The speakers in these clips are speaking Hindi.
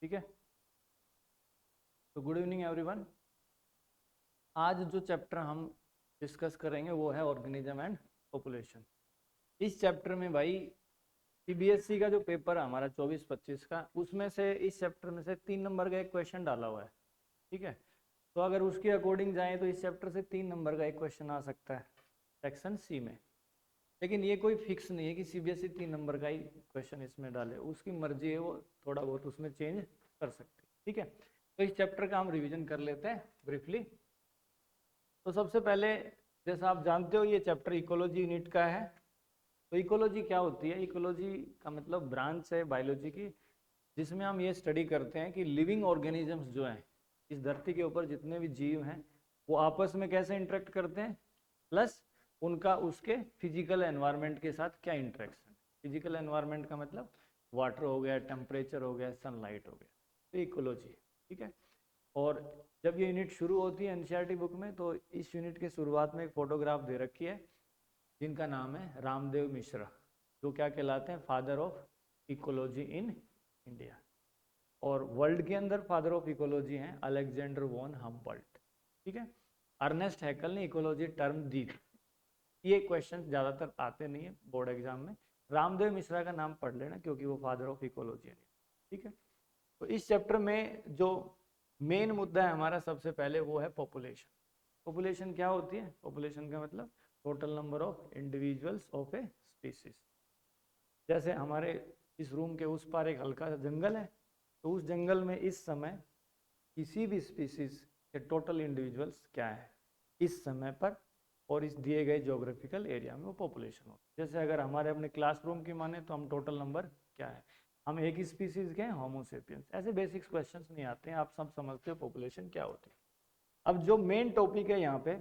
ठीक है। तो गुड इवनिंग एवरीवन। आज जो चैप्टर हम डिस्कस करेंगे वो है ऑर्गेनिज्म एंड पॉपुलेशन। इस चैप्टर में भाई सीबीएसई का जो पेपर है हमारा 24-25 का, उसमें से इस चैप्टर में से 3 नंबर का एक क्वेश्चन डाला हुआ है। ठीक है, तो अगर उसके अकॉर्डिंग जाएं तो इस चैप्टर से 3 नंबर का एक क्वेश्चन आ सकता है सेक्शन सी में। लेकिन ये कोई फिक्स नहीं है कि सीबीएसई 3 नंबर का ही क्वेश्चन इसमें डाले, उसकी मर्जी है, वो थोड़ा बहुत उसमें चेंज कर सकते हैं। ठीक है, तो इस चैप्टर का हम रिवीजन कर लेते हैं ब्रीफली। तो सबसे पहले, जैसा आप जानते हो, ये चैप्टर इकोलॉजी यूनिट का है। तो इकोलॉजी क्या होती है? इकोलॉजी का मतलब ब्रांच है बायोलॉजी की, जिसमें हम ये स्टडी करते हैं कि लिविंग ऑर्गेनिजम्स जो हैं इस धरती के ऊपर, जितने भी जीव हैं, वो आपस में कैसे इंटरेक्ट करते हैं, प्लस उनका उसके फिजिकल एनवायरनमेंट के साथ क्या इंटरेक्शन। फिजिकल एनवायरनमेंट का मतलब वाटर हो गया, टेम्परेचर हो गया, सनलाइट हो गया, तो इकोलॉजी। ठीक है, और जब ये यूनिट शुरू होती है एनसीईआरटी बुक में, तो इस यूनिट के शुरुआत में एक फोटोग्राफ दे रखी है जिनका नाम है रामदेव मिश्रा, जो क्या कहलाते हैं, father of ecology in India. और वर्ल्ड के अंदर फादर ऑफ इकोलॉजी हैं अलेक्जेंडर वॉन हम्बोल्ट। ठीक है, अर्नेस्ट हैकल ने इकोलॉजी टर्म दी थी। ये क्वेश्चन ज़्यादातर आते नहीं है बोर्ड एग्जाम में। रामदेव मिश्रा का नाम पढ़ लेना क्योंकि वो फादर ऑफ इकोलॉजी है। ठीक है, तो इस चैप्टर में जो मेन मुद्दा है हमारा सबसे पहले वो है पॉपुलेशन। पॉपुलेशन क्या होती है? पॉपुलेशन का मतलब total number of individuals of a species. जैसे हमारे इस रूम के उस पार एक हल्का सा जंगल है, तो उस जंगल में इस समय किसी भी स्पीसीज के टोटल इंडिविजुअल्स क्या है इस समय पर, और इस दिए गए ज्योग्राफिकल एरिया में, वो पॉपुलेशन होती है। जैसे अगर हमारे अपने क्लासरूम की माने तो हम टोटल नंबर क्या है, हम एक ही स्पीसीज के हैं, होमो सेपियंस। ऐसे बेसिक्स क्वेश्चंस नहीं आते हैं, आप सब समझते हो पॉपुलेशन क्या होती है। अब जो मेन टॉपिक है यहाँ पे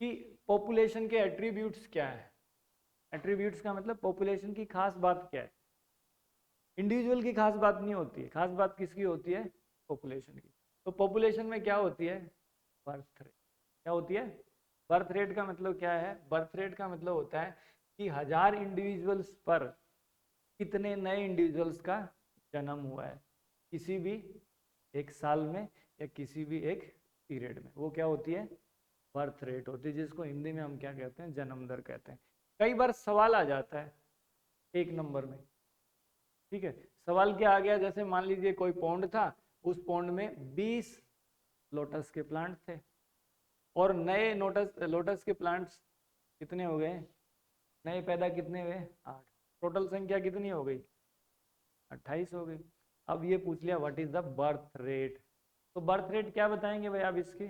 कि पॉपुलेशन के एट्रीब्यूट्स क्या है। एट्रीब्यूट्स का मतलब पॉपुलेशन की खास बात क्या है। इंडिविजुअल की खास बात नहीं होती है, खास बात किसकी होती है? पॉपुलेशन की। तो पॉपुलेशन में क्या होती है? Birth rate. क्या होती है? बर्थ रेट का मतलब क्या है? बर्थ रेट का मतलब होता है कि 1000 इंडिविजुअल्स पर कितने नए इंडिविजुअल्स का जन्म हुआ है किसी भी एक साल में या किसी भी एक पीरियड में। वो क्या होती है? बर्थ रेट होती है, जिसको हिंदी में हम क्या कहते हैं? जन्म दर कहते हैं। कई बार सवाल आ जाता है 1 नंबर में। ठीक है, सवाल क्या आ गया? जैसे मान लीजिए कोई पौंड था, उस पौंड में 20 लोटस के प्लांट थे, और नए लोटस के प्लांट्स कितने हो गए? नए पैदा कितने हुए? 8। टोटल संख्या कितनी हो गई? 28 हो गई। अब ये पूछ लिया what is the birth rate. तो बर्थ रेट क्या बताएंगे भाई आप इसकी?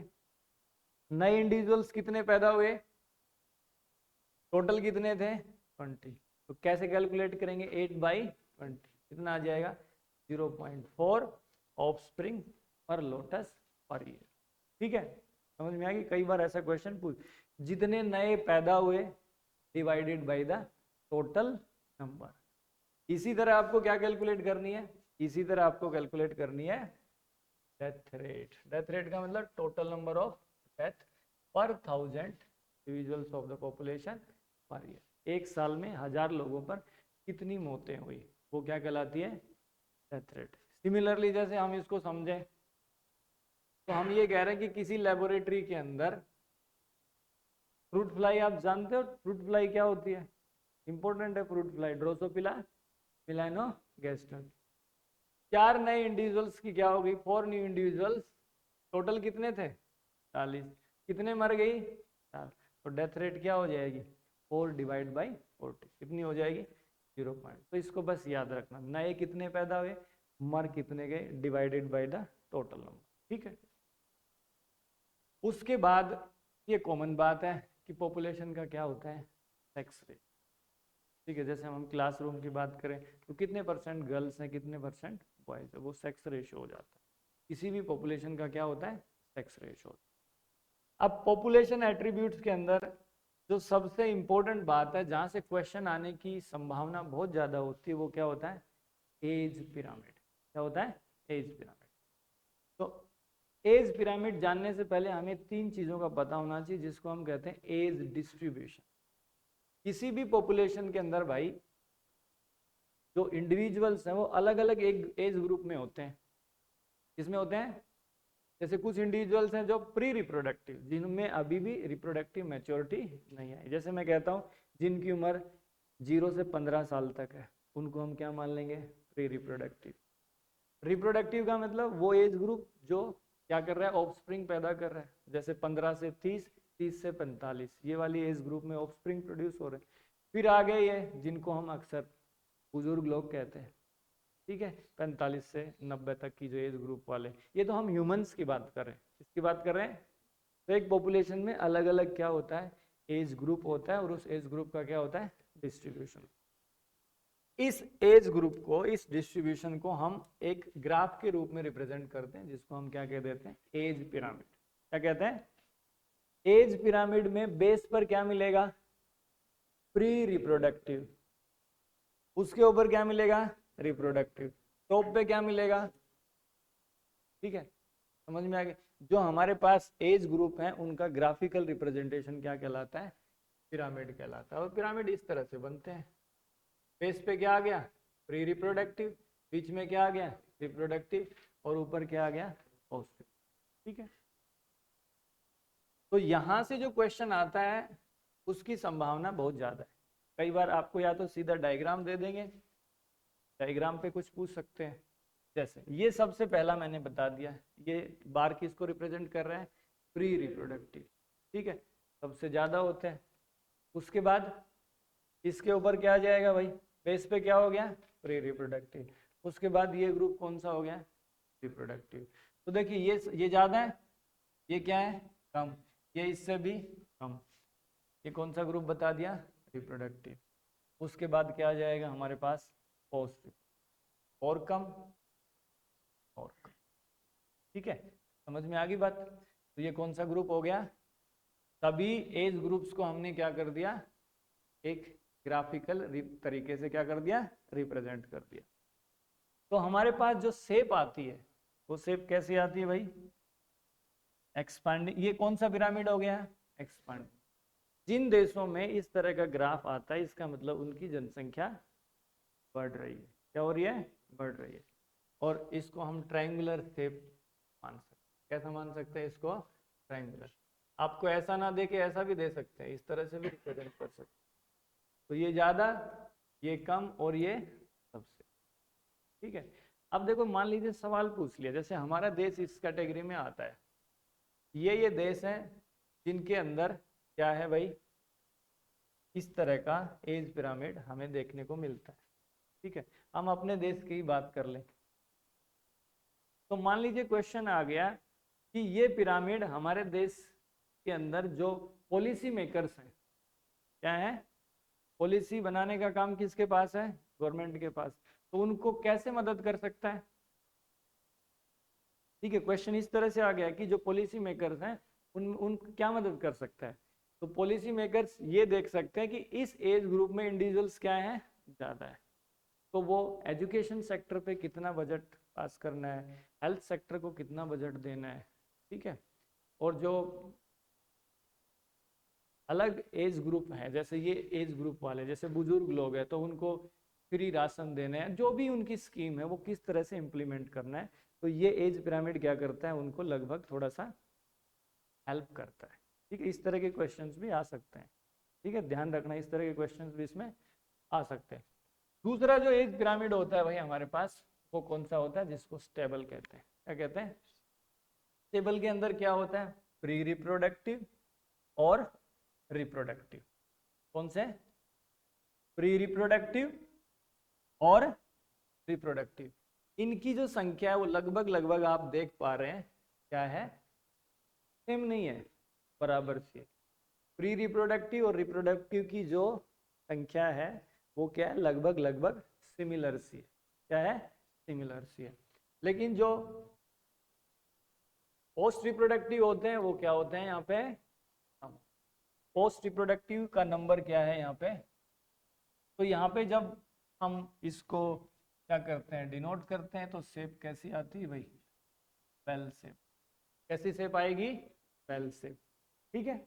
नए इंडिविजुअल्स कितने पैदा हुए, टोटल कितने थे? 20। तो कैसे कैलकुलेट करेंगे? 8/20 कितना आ जाएगा? 0.4 ऑफस्प्रिंग पर लोटस पर ईयर। ठीक है, समझ में आ गई? कई बार ऐसा क्वेश्चन पूछ, जितने नए पैदा हुए divided by the total number. इसी तरह आपको क्या कैलकुलेट करनी है? इसी तरह आपको कैलकुलेट करनी है डेथ रेट। डेथ रेट का मतलब टोटल नंबर ऑफ डेथ पर 1000 individuals of the population per year. एक साल में 1000 लोगों पर कितनी मौतें हुई, वो क्या कहलाती है? Death rate. सिमिलरली जैसे हम इसको समझें तो हम ये कह रहे हैं कि किसी लेबोरेटरी के अंदर फ्रूट फ्लाई, आप जानते हो फ्रूट फ्लाई क्या होती है? इंपॉर्टेंट है फ्रूट फ्लाई, ड्रोसोफिला मेलानोगास्टर्स। 4 नए इंडिविजुअल्स की क्या हो गई? 4 न्यू इंडिविजुअल्स। टोटल कितने थे? 40। कितने मर गई? 4। तो डेथ रेट क्या हो जाएगी? 4/40। कितनी हो जाएगी? 0 पॉइंट। तो इसको बस याद रखना, नए कितने पैदा हुए, मर कितने गए, divided by the total number. ठीक है, उसके बाद ये कॉमन बात है कि पॉपुलेशन का क्या होता है? Sex rate. ठीक है, जैसे हम क्लासरूम की बात करें तो कितने परसेंट गर्ल्स हैं, कितने परसेंट बॉयज है, वो सेक्स रेशियो हो जाता है। किसी भी पॉपुलेशन का क्या होता है? Sex ratio. अब पॉपुलेशन एट्रीब्यूट्स के अंदर जो सबसे इंपॉर्टेंट बात है, जहां से क्वेश्चन आने की संभावना बहुत ज्यादा होती है, वो क्या होता है? Age pyramid. क्या होता है? Age pyramid. तो एज पिरामिड जानने से पहले हमें 3 चीजों का पता होना चाहिए, जिसको हम कहते हैं एज डिस्ट्रीब्यूशन। किसी भी पॉपुलेशन के अंदर भाई जो इंडिविजुअल्स हैं वो अलग अलग एक एज ग्रुप में होते हैं। किसमें होते हैं? जैसे कुछ इंडिविजुअल्स हैं जो प्री रिप्रोडक्टिव, जिनमें अभी भी रिप्रोडक्टिव मैच्योरिटी नहीं आई। जैसे मैं कहता हूँ जिनकी उम्र 0 से 15 साल तक है, उनको हम क्या मान लेंगे? Pre reproductive. रिप्रोडक्टिव का मतलब वो एज ग्रुप जो क्या कर रहा है? ऑफस्प्रिंग पैदा कर रहा है। जैसे 15 से 30, 30 से 45, ये वाली एज ग्रुप में ऑफस्प्रिंग प्रोड्यूस हो रहे हैं। फिर आ गए ये जिनको हम अक्सर बुजुर्ग लोग कहते हैं, ठीक है, 45 से 90 तक की जो एज ग्रुप वाले, ये तो हम ह्यूमंस की बात कर रहे हैं। किसकी बात कर रहे हैं? तो एक पॉपुलेशन में अलग अलग क्या होता है? एज ग्रुप होता है, और उस एज ग्रुप का क्या होता है? डिस्ट्रीब्यूशन। इस एज ग्रुप को, इस डिस्ट्रीब्यूशन को हम एक ग्राफ के रूप में रिप्रेजेंट करते हैं, जिसको हम क्या कह देते हैं? Age pyramid. क्या कहते हैं? एज पिरामिड में बेस पर क्या मिलेगा? Pre reproductive. उसके ऊपर क्या मिलेगा? रिप्रोडक्टिव। टॉप पे क्या मिलेगा? ठीक है, समझ में आ गया? जो हमारे पास एज ग्रुप है उनका ग्राफिकल रिप्रेजेंटेशन क्या कहलाता है? पिरामिड कहलाता है। और पिरामिड इस तरह से बनते हैं। बेस पे क्या आ गया? Pre reproductive. बीच में क्या आ गया? रिप्रोडक्टिव। और ऊपर क्या आ गया? पोस्ट। ठीक है, तो यहां से जो क्वेश्चन आता है उसकी संभावना बहुत ज्यादा है। कई बार आपको या तो सीधा डायग्राम दे देंगे, डायग्राम पे कुछ पूछ सकते हैं। जैसे ये सबसे पहला मैंने बता दिया, ये बार किसको रिप्रेजेंट कर रहा है? Pre reproductive. ठीक है, सबसे ज्यादा होते हैं। उसके बाद इसके ऊपर क्या आ जाएगा भाई? बेस पे क्या हो गया? Pre reproductive. उसके बाद ये ग्रुप कौन सा हो गया? रिप्रोडक्टिव। तो देखिए ये ज्यादा है, ये क्या है? कम। ये इससे भी कम। ये कौन सा ग्रुप बता दिया? रिप्रोडक्टिव। उसके बाद क्या आ जाएगा हमारे पास? पोस्ट। और कम, और कम। ठीक है, समझ में आ गई बात? तो ये कौन सा ग्रुप हो गया? सभी एज ग्रुप्स को हमने क्या कर दिया? एक ग्राफिकल तरीके से क्या कर दिया? रिप्रेजेंट कर दिया। तो हमारे पास जो शेप आती है वो शेप कैसी आती है भाई? एक्सपांडिंग। ये कौन सा पिरामिड हो गया? एक्सपांडिंग। जिन देशों में इस तरह का ग्राफ आता है इसका मतलब उनकी जनसंख्या बढ़ रही है। क्या हो रही है? बढ़ रही है। और इसको हम ट्रायंगुलर शेप मान सकते हैं। कैसा मान सकते हैं इसको? ट्रायंगुलर। आपको ऐसा ना दे के ऐसा भी दे सकते हैं, इस तरह से भी रिप्रेजेंट कर सकते हैं। तो ये ज्यादा, ये कम, और ये सबसे। ठीक है, अब देखो मान लीजिए सवाल पूछ लिया, जैसे हमारा देश इस कैटेगरी में आता है। ये देश हैं जिनके अंदर क्या है भाई? इस तरह का एज पिरामिड हमें देखने को मिलता है। ठीक है, हम अपने देश की बात कर लें। तो मान लीजिए क्वेश्चन आ गया कि ये पिरामिड हमारे देश के अंदर जो पॉलिसी मेकर्स हैं, क्या है? पॉलिसी बनाने का काम किसके पास है? गवर्नमेंट के पास। तो उनको कैसे मदद कर सकता है? ठीक है, क्वेश्चन इस तरह से आ गया कि जो पॉलिसी मेकर्स हैं उन क्या मदद कर सकता है? तो पॉलिसी मेकर्स ये देख सकते हैं कि इस एज ग्रुप में इंडिविजुअल्स क्या है? ज़्यादा है। तो वो एजुकेशन सेक्टर पे कितना बजट पास करना है, हेल्थ सेक्टर को कितना बजट देना है, ठीक है, और जो अलग एज ग्रुप है, जैसे ये एज ग्रुप वाले, जैसे बुजुर्ग लोग हैं तो उनको फ्री राशन देना है, जो भी उनकी स्कीम है वो किस तरह से इम्प्लीमेंट करना है। तो ये एज पिरामिड क्या करता है? उनको लगभग थोड़ा सा हेल्प करता है। ठीक है, इस तरह के क्वेश्चंस भी आ सकते हैं। ठीक है, ध्यान रखना, इस तरह के क्वेश्चंस भी इसमें आ सकते हैं। दूसरा जो एज पिरामिड होता है भाई हमारे पास, वो कौन सा होता है? जिसको स्टेबल कहते हैं। क्या कहते हैं? स्टेबल के अंदर क्या होता है? प्री रिप्रोडक्टिव और रिप्रोडक्टिव। कौन से? प्री रिप्रोडक्टिव और रिप्रोडक्टिव। इनकी जो संख्या है वो लगभग लगभग आप देख पा रहे हैं क्या है? सेम नहीं है, बराबर सी है। प्री रिप्रोडक्टिव और रिप्रोडक्टिव की जो संख्या है वो क्या है? लगभग लगभग सिमिलर सी है। क्या है? सिमिलर सी है। लेकिन जो पोस्ट रिप्रोडक्टिव होते हैं वो क्या होते हैं यहाँ पे? पोस्ट रिप्रोडक्टिव का नंबर क्या है यहाँ पे? तो यहाँ पे जब हम इसको क्या करते हैं? डिनोट करते हैं, तो शेप कैसी आती है भाई? Bell shape. कैसी शेप आएगी? Bell shape. ठीक है,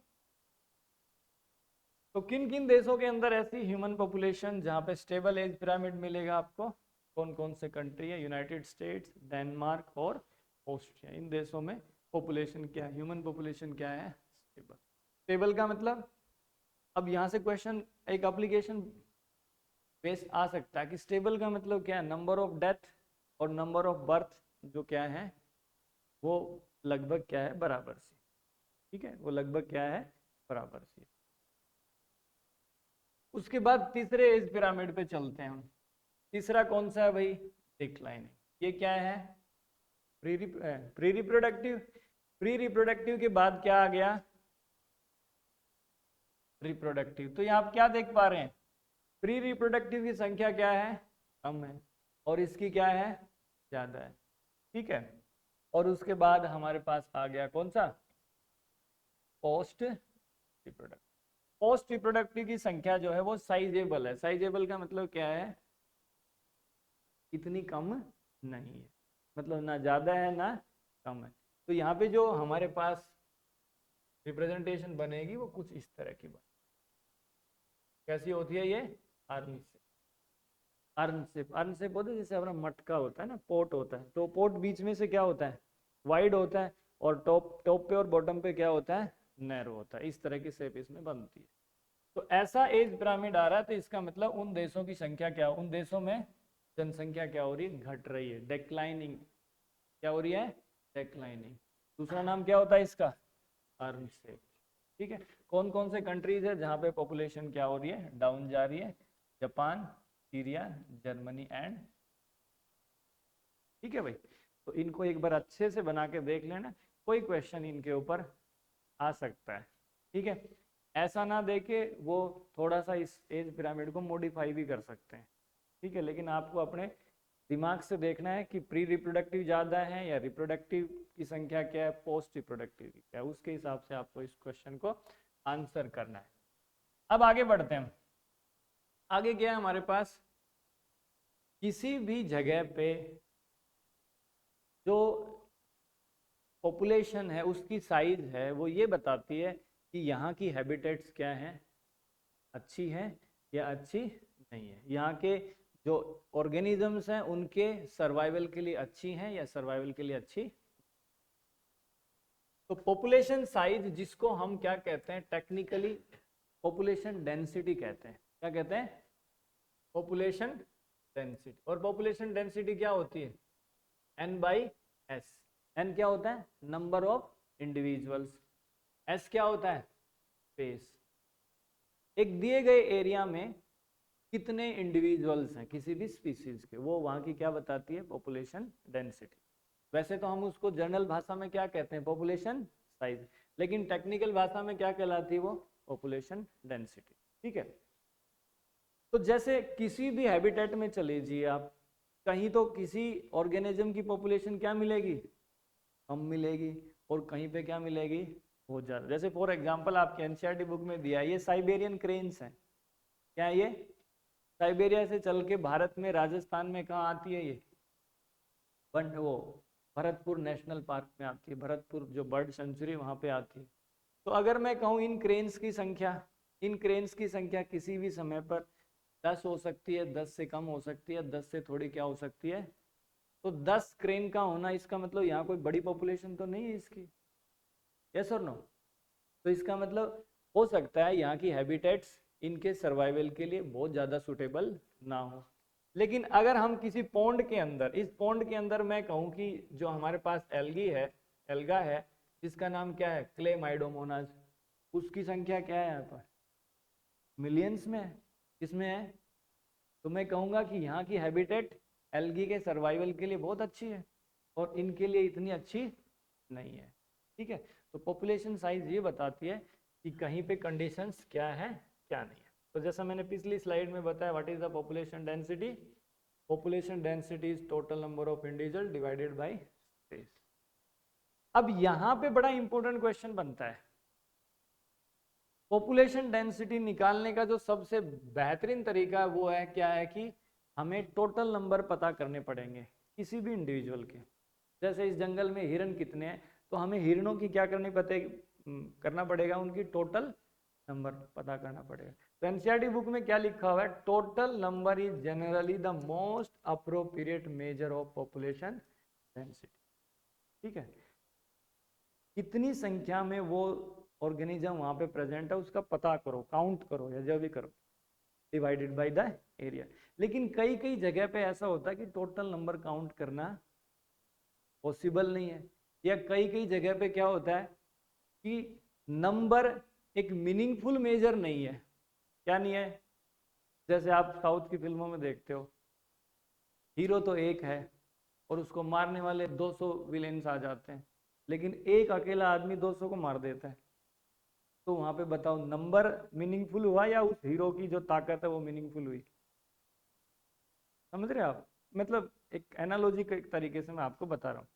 तो किन किन देशों के अंदर ऐसी ह्यूमन पॉपुलेशन जहाँ पे स्टेबल एज पिरामिड मिलेगा आपको? कौन कौन से कंट्री है? यूनाइटेड स्टेट्स, डेनमार्क और पोस्ट है। इन देशों में पॉपुलेशन क्या है, ह्यूमन पॉपुलेशन क्या है, स्टेबल। स्टेबल का मतलब, अब यहाँ से क्वेश्चन एक एप्लीकेशन बेस आ सकता है कि स्टेबल का मतलब क्या है, नंबर ऑफ डेथ और नंबर ऑफ बर्थ जो क्या है वो लगभग क्या है, बराबर सी। ठीक है, वो लगभग क्या है, बराबर सी। उसके बाद तीसरे एज पिरामिड पे चलते हैं हम। तीसरा कौन सा है भाई, डिक्लाइनिंग। ये क्या है, प्री रिप्रोडक्टिव। प्री रिप्रोडक्टिव के बाद क्या आ गया, रिप्रोडक्टिव। तो यहाँ आप क्या देख पा रहे हैं, प्री रिप्रोडक्टिव की संख्या क्या है, कम है, और इसकी क्या है, ज्यादा है। ठीक है, और उसके बाद हमारे पास आ गया कौन सा, पोस्ट रिप्रोडक्टिव। पोस्ट रिप्रोडक्टिव की संख्या जो है वो साइजेबल है। साइजेबल का मतलब क्या है, इतनी कम नहीं है, मतलब ना ज्यादा है ना कम है। तो यहाँ पे जो हमारे पास रिप्रेजेंटेशन बनेगी वो कुछ इस तरह की बनेगी। कैसी होती है ये, अर्न से। अर्न शेप होता है, जैसे हमारा मटका होता है ना, पोट होता है, तो पोट बीच में से क्या होता है, वाइड होता है, और टॉप टॉप पे और बॉटम पे क्या होता है, नैरो होता है। इस तरह की शेप इसमें बनती है। तो ऐसा एज पिरामिड आ रहा है, तो इसका मतलब उन देशों की संख्या क्या, उन देशों में जनसंख्या क्या हो रही है, घट रही है, डेक्लाइनिंग। क्या हो रही है, डेक्लाइनिंग। दूसरा नाम क्या होता है इसका, अर्न शेप। ठीक है, कौन कौन से कंट्रीज है जहाँ पे पॉपुलेशन क्या हो रही है, डाउन जा रही है, जापान, सीरिया, जर्मनी एंड। ठीक है भाई, तो इनको एक बार अच्छे से बना के देख लेना, कोई क्वेश्चन इनके ऊपर आ सकता है। ठीक है, ऐसा ना देके वो थोड़ा सा इस एज पिरामिड को मॉडिफाई भी कर सकते हैं। ठीक है, लेकिन आपको अपने दिमाग से देखना है कि प्री रिप्रोडक्टिव ज़्यादा है या रिप्रोडक्टिव की संख्या क्या है, पोस्ट रिप्रोडक्टिव की क्या है, उसके हिसाब से आपको इस क्वेश्चन को आंसर करना है। अब आगे बढ़ते हैं। आगे क्या है हमारे पास, किसी भी जगह पे जो पॉपुलेशन है उसकी साइज है वो ये बताती है कि यहाँ की हैबिटेट्स क्या हैं, अच्छी है या अच्छी नहीं है, यहाँ के जो ऑर्गेनिजम्स हैं उनके सर्वाइवल के लिए अच्छी हैं या सर्वाइवल के लिए अच्छी। तो पॉपुलेशन साइज, जिसको हम क्या कहते हैं टेक्निकली, पॉपुलेशन डेंसिटी कहते हैं। क्या कहते हैं, पॉपुलेशन डेंसिटी। और पॉपुलेशन डेंसिटी क्या होती है, n/s। n क्या होता है, नंबर ऑफ इंडिविजुअल्स। s क्या होता है, स्पेस। एक दिए गए एरिया में कितने इंडिविजुअल्स हैं किसी भी स्पीसीज के, वो वहां की क्या बताती है, पॉपुलेशन डेंसिटी। वैसे तो हम उसको जनरल भाषा में क्या कहते हैं, पॉपुलेशन साइज, लेकिन टेक्निकल भाषा में क्या कहलाती है वो, पॉपुलेशन डेंसिटी। ठीक है, तो जैसे किसी भी हैबिटेट में चले जाइए आप, कहीं तो किसी ऑर्गेनिज्म की पॉपुलेशन क्या मिलेगी, कम मिलेगी, और कहीं पे क्या मिलेगी, बहुत ज्यादा। जैसे फॉर एग्जांपल आपके एनसीईआरटी बुक में दिया है, ये साइबेरियन क्रेन्स हैं। क्या है ये, साइबेरिया से चल के भारत में, राजस्थान में कहाँ आती है ये, वो भरतपुर नेशनल पार्क में आती है। भरतपुर जो बर्ड सेंचुरी वहाँ पे आती है। तो अगर मैं कहूँ इन क्रेन्स की संख्या, इन क्रेन्स की संख्या किसी भी समय पर 10 हो सकती है, 10 से कम हो सकती है, 10 से थोड़ी क्या हो सकती है। तो 10 क्रेन का होना, इसका मतलब यहाँ कोई बड़ी पॉपुलेशन तो नहीं है इसकी, यस और नो। तो इसका मतलब हो सकता है यहाँ की हैबिटेट्स इनके सर्वाइवल के लिए बहुत ज़्यादा सुटेबल ना हो। लेकिन अगर हम किसी पॉन्ड के अंदर, इस पॉन्ड के अंदर मैं कहूँ कि जो हमारे पास एल्गी है, एल्गा है, जिसका नाम क्या है, क्लेमाइडोमोनास, उसकी संख्या क्या है यहाँ पर, मिलियंस में है। किसमें है, तो मैं कहूँगा कि यहाँ की हैबिटेट एल्गी के सर्वाइवल के लिए बहुत अच्छी है, और इनके लिए इतनी अच्छी नहीं है। ठीक है, तो पॉपुलेशन साइज ये बताती है कि कहीं पे कंडीशंस क्या है क्या नहीं है। तो जैसा मैंने पिछली स्लाइड में बताया, what is the population density, population density is total number of individual divided by space. अब यहाँ पे बड़ा इंपॉर्टेंट क्वेश्चन बनता है, पॉपुलेशन डेंसिटी निकालने का जो सबसे बेहतरीन तरीका वो है क्या है कि हमें टोटल नंबर पता करने पड़ेंगे किसी भी इंडिविजुअल के। जैसे इस जंगल में हिरन कितने हैं, तो हमें हिरणों की क्या करना पड़ेगा, उनकी टोटल नंबर पता करना पड़ेगा। तो एनसीईआरटी बुक में क्या लिखा हुआ है, total number is generally the most appropriate major of population density. ठीक है, कितनी संख्या में वो ऑर्गेनिज्म वहां पे प्रेजेंट है उसका पता करो, काउंट करो या जो भी करो, डिवाइडेड बाय द एरिया। लेकिन कई कई जगह पे ऐसा होता है कि टोटल नंबर काउंट करना पॉसिबल नहीं है, या कई कई जगह पे क्या होता है कि नंबर एक मीनिंगफुल मेजर नहीं है। क्या नहीं है? जैसे आप साउथ की फिल्मों में देखते हो, हीरो तो एक है और उसको मारने वाले 200 विलेन्स आ जाते हैं, लेकिन एक अकेला आदमी 200 को मार देता है। तो वहां पे बताओ नंबर मीनिंगफुल हुआ या उस हीरो की जो ताकत है वो मीनिंगफुल हुई? समझ रहे आप? मतलब एक एनालॉजी के तरीके से मैं आपको बता रहा हूँ।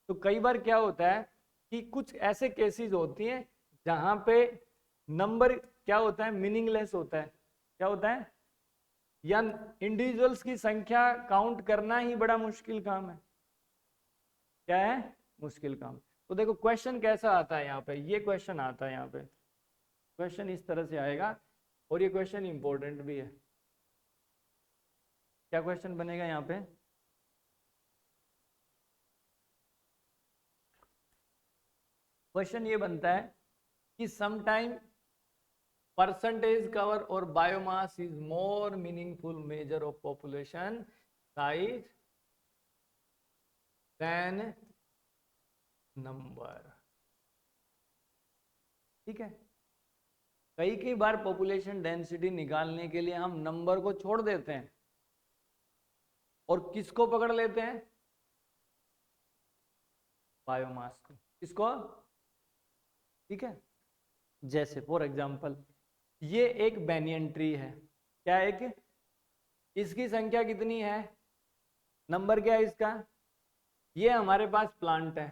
तो कई बार क्या होता है कि कुछ ऐसे केसेस होती हैं जहां पे नंबर क्या होता है, मीनिंगलेस होता है। क्या होता है? या इंडिविजुअल्स की संख्या काउंट करना ही बड़ा मुश्किल काम है। क्या है? मुश्किल काम। तो देखो क्वेश्चन कैसा आता है यहाँ पे, ये क्वेश्चन आता है यहाँ पे, क्वेश्चन इस तरह से आएगा और ये क्वेश्चन इंपॉर्टेंट भी है। क्या क्वेश्चन बनेगा यहाँ पे? क्वेश्चन ये बनता है कि sometime percentage cover or biomass is more meaningful measure of population size than number। ठीक है, कई कई बार पॉपुलेशन डेंसिटी निकालने के लिए हम नंबर को छोड़ देते हैं और किसको पकड़ लेते हैं? बायोमास को। किसको? ठीक है, जैसे फॉर एग्जांपल ये एक बैनियन ट्री है। क्या एक? इसकी संख्या कितनी है? नंबर क्या है इसका? ये हमारे पास प्लांट है,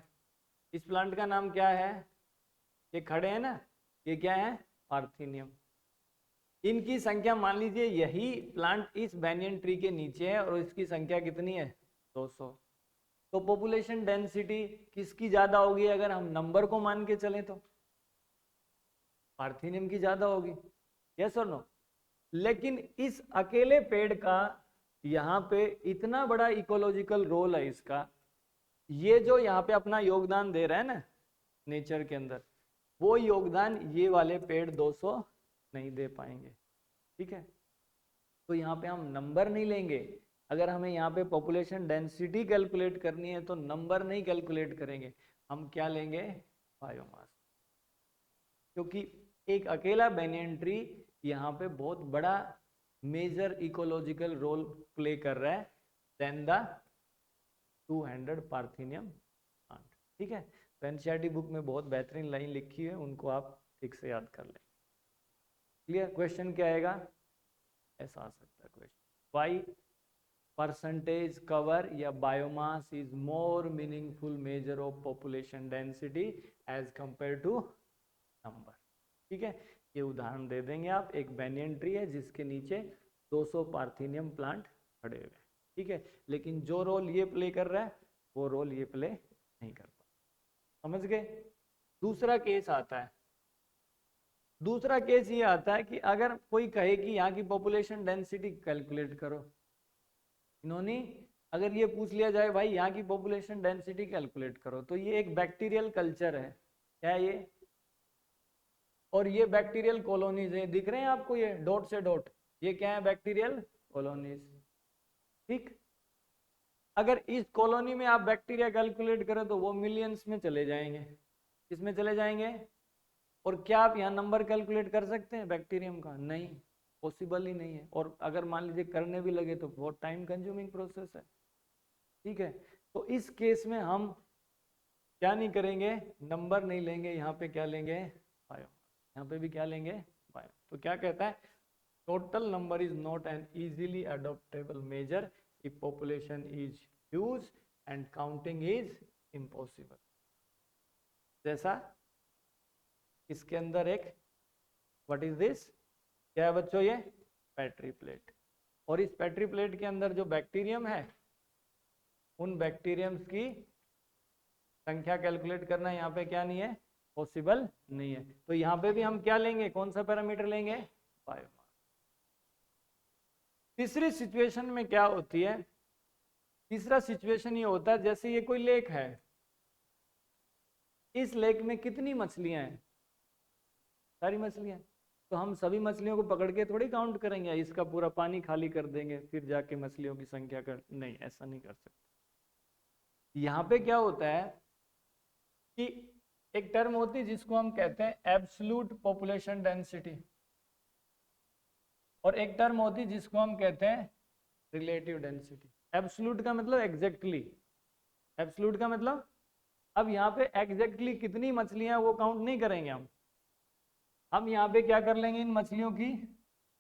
इस प्लांट का नाम क्या है? ये खड़े हैं ना, ये क्या है? पार्थिनियम। इनकी संख्या मान लीजिए यही प्लांट इस बैनियन ट्री के नीचे है और इसकी संख्या कितनी है? 200। तो पॉपुलेशन डेंसिटी किसकी ज्यादा होगी अगर हम नंबर को मान के चलें तो? पार्थिनियम की ज्यादा होगी। यस और नो? लेकिन इस अकेले पेड़ का यहाँ पे इतना बड़ा इकोलॉजिकल रोल है इसका, ये जो यहाँ पे अपना योगदान दे रहा है ना नेचर के अंदर, वो योगदान ये वाले पेड़ 200 नहीं दे पाएंगे। ठीक है, तो यहाँ पे हम नंबर नहीं लेंगे। अगर हमें यहाँ पे पॉपुलेशन डेंसिटी कैलकुलेट करनी है तो नंबर नहीं कैलकुलेट करेंगे, हम क्या लेंगे? बायोमास। क्योंकि एक अकेला बैनियन ट्री यहाँ पे बहुत बड़ा मेजर इकोलॉजिकल रोल प्ले कर रहा है देन द 200 पार्थिनियम प्लांट। ठीक है, तो एनसीईआरटी बुक में बहुत बेहतरीन लाइन लिखी है, उनको आप ठीक से याद कर लें। क्लियर? क्वेश्चन क्या आएगा? ऐसा आ सकता है क्वेश्चन, वाई परसेंटेज कवर या biomass is more meaningful measure of population density as compare to number. ठीक है, ये उदाहरण दे देंगे आप, एक बैनियन ट्री है जिसके नीचे 200 पार्थिनियम प्लांट खड़े हुए हैं। ठीक है, लेकिन जो रोल ये प्ले कर रहा है वो रोल ये प्ले नहीं कर पा। समझ गए? दूसरा केस आता है, दूसरा केस ये आता है कि अगर कोई कहे कि यहाँ की पॉपुलेशन डेंसिटी कैलकुलेट करो, इन्होंने अगर ये पूछ लिया जाए भाई यहाँ की पॉपुलेशन डेंसिटी कैलकुलेट करो, तो ये एक बैक्टीरियल कल्चर है। क्या है ये? और ये बैक्टीरियल कॉलोनीज है, दिख रहे हैं आपको ये डॉट से डॉट, ये क्या है? Bacterial colonies. ठीक, अगर इस कॉलोनी में आप बैक्टीरिया कैलकुलेट करें तो वो मिलियंस में चले जाएंगे। किसमें चले जाएंगे? और क्या आप यहाँ नंबर कैलकुलेट कर सकते हैं बैक्टीरियम का? नहीं, पॉसिबल ही नहीं है। और अगर मान लीजिए करने भी लगे तो बहुत टाइम कंज्यूमिंग प्रोसेस है। ठीक है, तो इस केस में हम क्या नहीं करेंगे? नंबर नहीं लेंगे, यहाँ पे क्या लेंगे? बायो। यहाँ पे भी क्या लेंगे? बायो। तो क्या कहता है? Total number is not an easily adoptable measure if population is huge and counting is impossible. जैसा इसके अंदर एक, व्हाट इज दिस? क्या है बच्चों? ये पेट्री प्लेट, और इस पेट्री प्लेट के अंदर जो बैक्टीरियम है उन बैक्टीरियम्स की संख्या कैलकुलेट करना यहाँ पे क्या नहीं है? पॉसिबल नहीं है। तो यहाँ पे भी हम क्या लेंगे? कौन सा पैरामीटर लेंगे? बायोमास। तीसरी सिचुएशन में क्या होती है? तीसरा सिचुएशन ये होता है जैसे ये कोई लेक है, इस लेक में कितनी मछलियां हैं, सारी मछलियां। तो हम सभी मछलियों को पकड़ के थोड़ी काउंट करेंगे, इसका पूरा पानी खाली कर देंगे फिर जाके मछलियों की संख्या कर, नहीं ऐसा नहीं कर सकते। यहाँ पे क्या होता है कि एक टर्म होती है जिसको हम कहते हैं एब्सोल्यूट पॉपुलेशन डेंसिटी, और एक टर्म होती है जिसको हम कहते हैं रिलेटिव डेंसिटी। एब्सोल्यूट का मतलब एग्जैक्टली, एब्सोल्यूट का मतलब, अब यहाँ पे एग्जैक्टली कितनी मछलियां वो काउंट नहीं करेंगे हम यहाँ पे क्या कर लेंगे, इन मछलियों की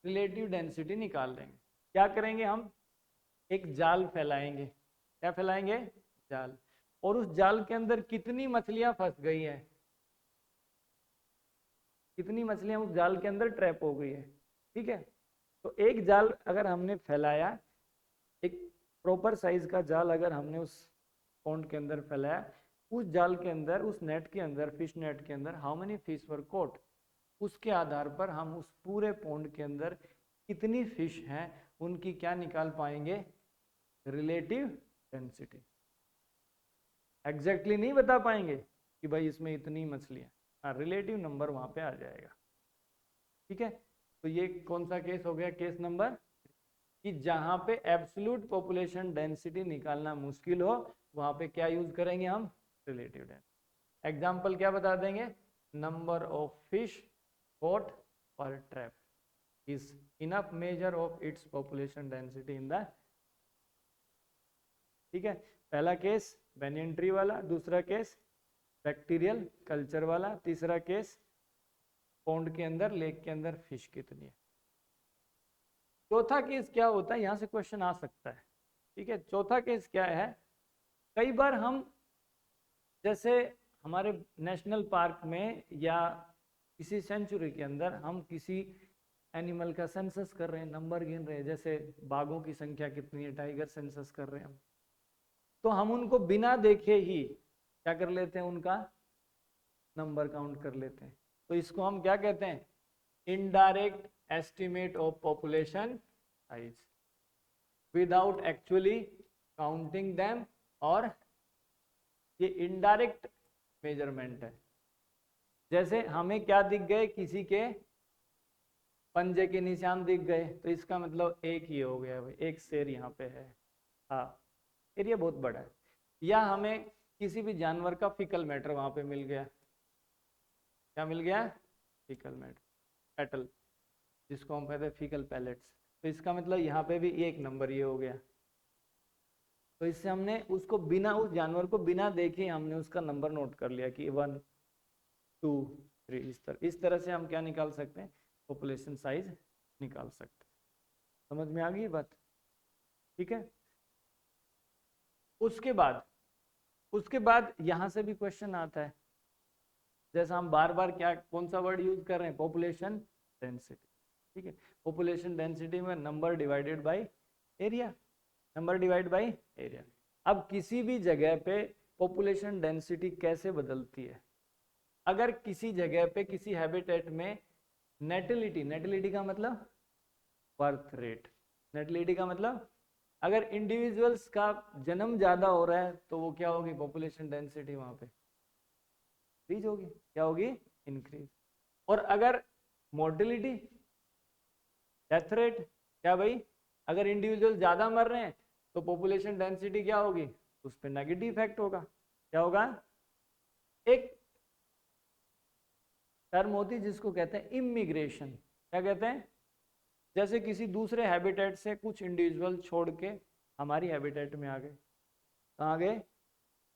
रिलेटिव डेंसिटी निकाल लेंगे। क्या करेंगे हम, एक जाल फैलाएंगे। क्या फैलाएंगे, जाल, और उस जाल के अंदर कितनी मछलियां फंस गई हैं, कितनी मछलियां उस जाल के अंदर ट्रैप हो गई है। ठीक है, तो एक जाल अगर हमने फैलाया, एक प्रॉपर साइज का जाल अगर हमने उस पॉन्ड के अंदर फैलाया, उस जाल के अंदर, उस नेट के अंदर, फिश नेट के अंदर how many fish were caught, उसके आधार पर हम उस पूरे पॉन्ड के अंदर कितनी फिश हैं उनकी क्या निकाल पाएंगे, रिलेटिव डेंसिटी। एग्जैक्टली नहीं बता पाएंगे कि भाई इसमें इतनी मछलियां, हाँ रिलेटिव नंबर वहां पे आ जाएगा। ठीक है, तो ये कौन सा केस हो गया, केस नंबर, कि जहां पे एब्सोल्यूट पॉपुलेशन डेंसिटी निकालना मुश्किल हो वहां पे क्या यूज करेंगे हम, रिलेटिव डेंसिटी। एग्जांपल क्या बता देंगे, number of fish caught per trap is enough measure of its population density in the, ठीक है। पहला केस बेनियन ट्री वाला, दूसरा केस बैक्टीरियल कल्चर वाला, तीसरा केस पॉन्ड के अंदर, लेक के अंदर फिश कितनी है। चौथा केस क्या होता है, यहां से क्वेश्चन आ सकता है। ठीक है, चौथा केस क्या है, कई बार हम जैसे हमारे नेशनल पार्क में या किसी सेंचुरी के अंदर हम किसी एनिमल का सेंसस कर रहे हैं, नंबर गिन रहे हैं, जैसे बाघों की संख्या कितनी है, टाइगर सेंसस कर रहे हैं हम, तो हम उनको बिना देखे ही क्या कर लेते हैं, उनका नंबर काउंट कर लेते हैं। तो इसको हम क्या कहते हैं, indirect estimate of population size without actually counting them, और ये इनडायरेक्ट मेजरमेंट है। जैसे हमें क्या दिख गए, किसी के पंजे के निशान दिख गए, तो इसका मतलब एक ही हो गया भाई, एक शेर यहाँ पे है, हाँ एरिया बहुत बड़ा है। या हमें किसी भी जानवर का फिकल मैटर वहां पे मिल गया, क्या मिल गया, फिकल मैटर, पेटल, जिसको हम कहते हैं फिकल पैलेट्स, तो इसका मतलब यहाँ पे भी एक नंबर ये हो गया। तो इससे हमने उसको बिना, उस जानवर को बिना देखे हमने उसका नंबर नोट कर लिया कि 1 2 3, इस तरह से हम क्या निकाल सकते हैं, पॉपुलेशन साइज निकाल सकते हैं। समझ में आ गई बात, ठीक है। उसके बाद यहां से भी क्वेश्चन आता है, जैसा हम बार बार क्या, कौन सा वर्ड यूज कर रहे हैं, पॉपुलेशन डेंसिटी। ठीक है, पॉपुलेशन डेंसिटी में number divided by area, number divide by area. अब किसी भी जगह पे पॉपुलेशन डेंसिटी कैसे बदलती है, अगर किसी जगह पे किसी हैबिटेट में नेटिलिटी, नेटिलिटी का मतलब बर्थ रेट, नेटिलिटी का मतलब अगर इंडिविजुअल्स का जन्म ज्यादा हो रहा है तो वो क्या होगी, पॉपुलेशन डेंसिटी वहां पे इंक्रीज होगी, क्या होगी, इंक्रीज। और अगर मोर्टेलिटी, डेथ रेट, क्या भाई, अगर इंडिविजुअल ज्यादा मर रहे हैं तो पॉपुलेशन डेंसिटी क्या होगी, उस पर नेगेटिव इफेक्ट होगा, क्या होगा। एक टर्म होती है जिसको कहते हैं इमिग्रेशन, क्या कहते हैं, जैसे किसी दूसरे हैबिटेट से कुछ इंडिविजुअल छोड़ के हमारी हैबिटेट में आ गए, कहाँ गए,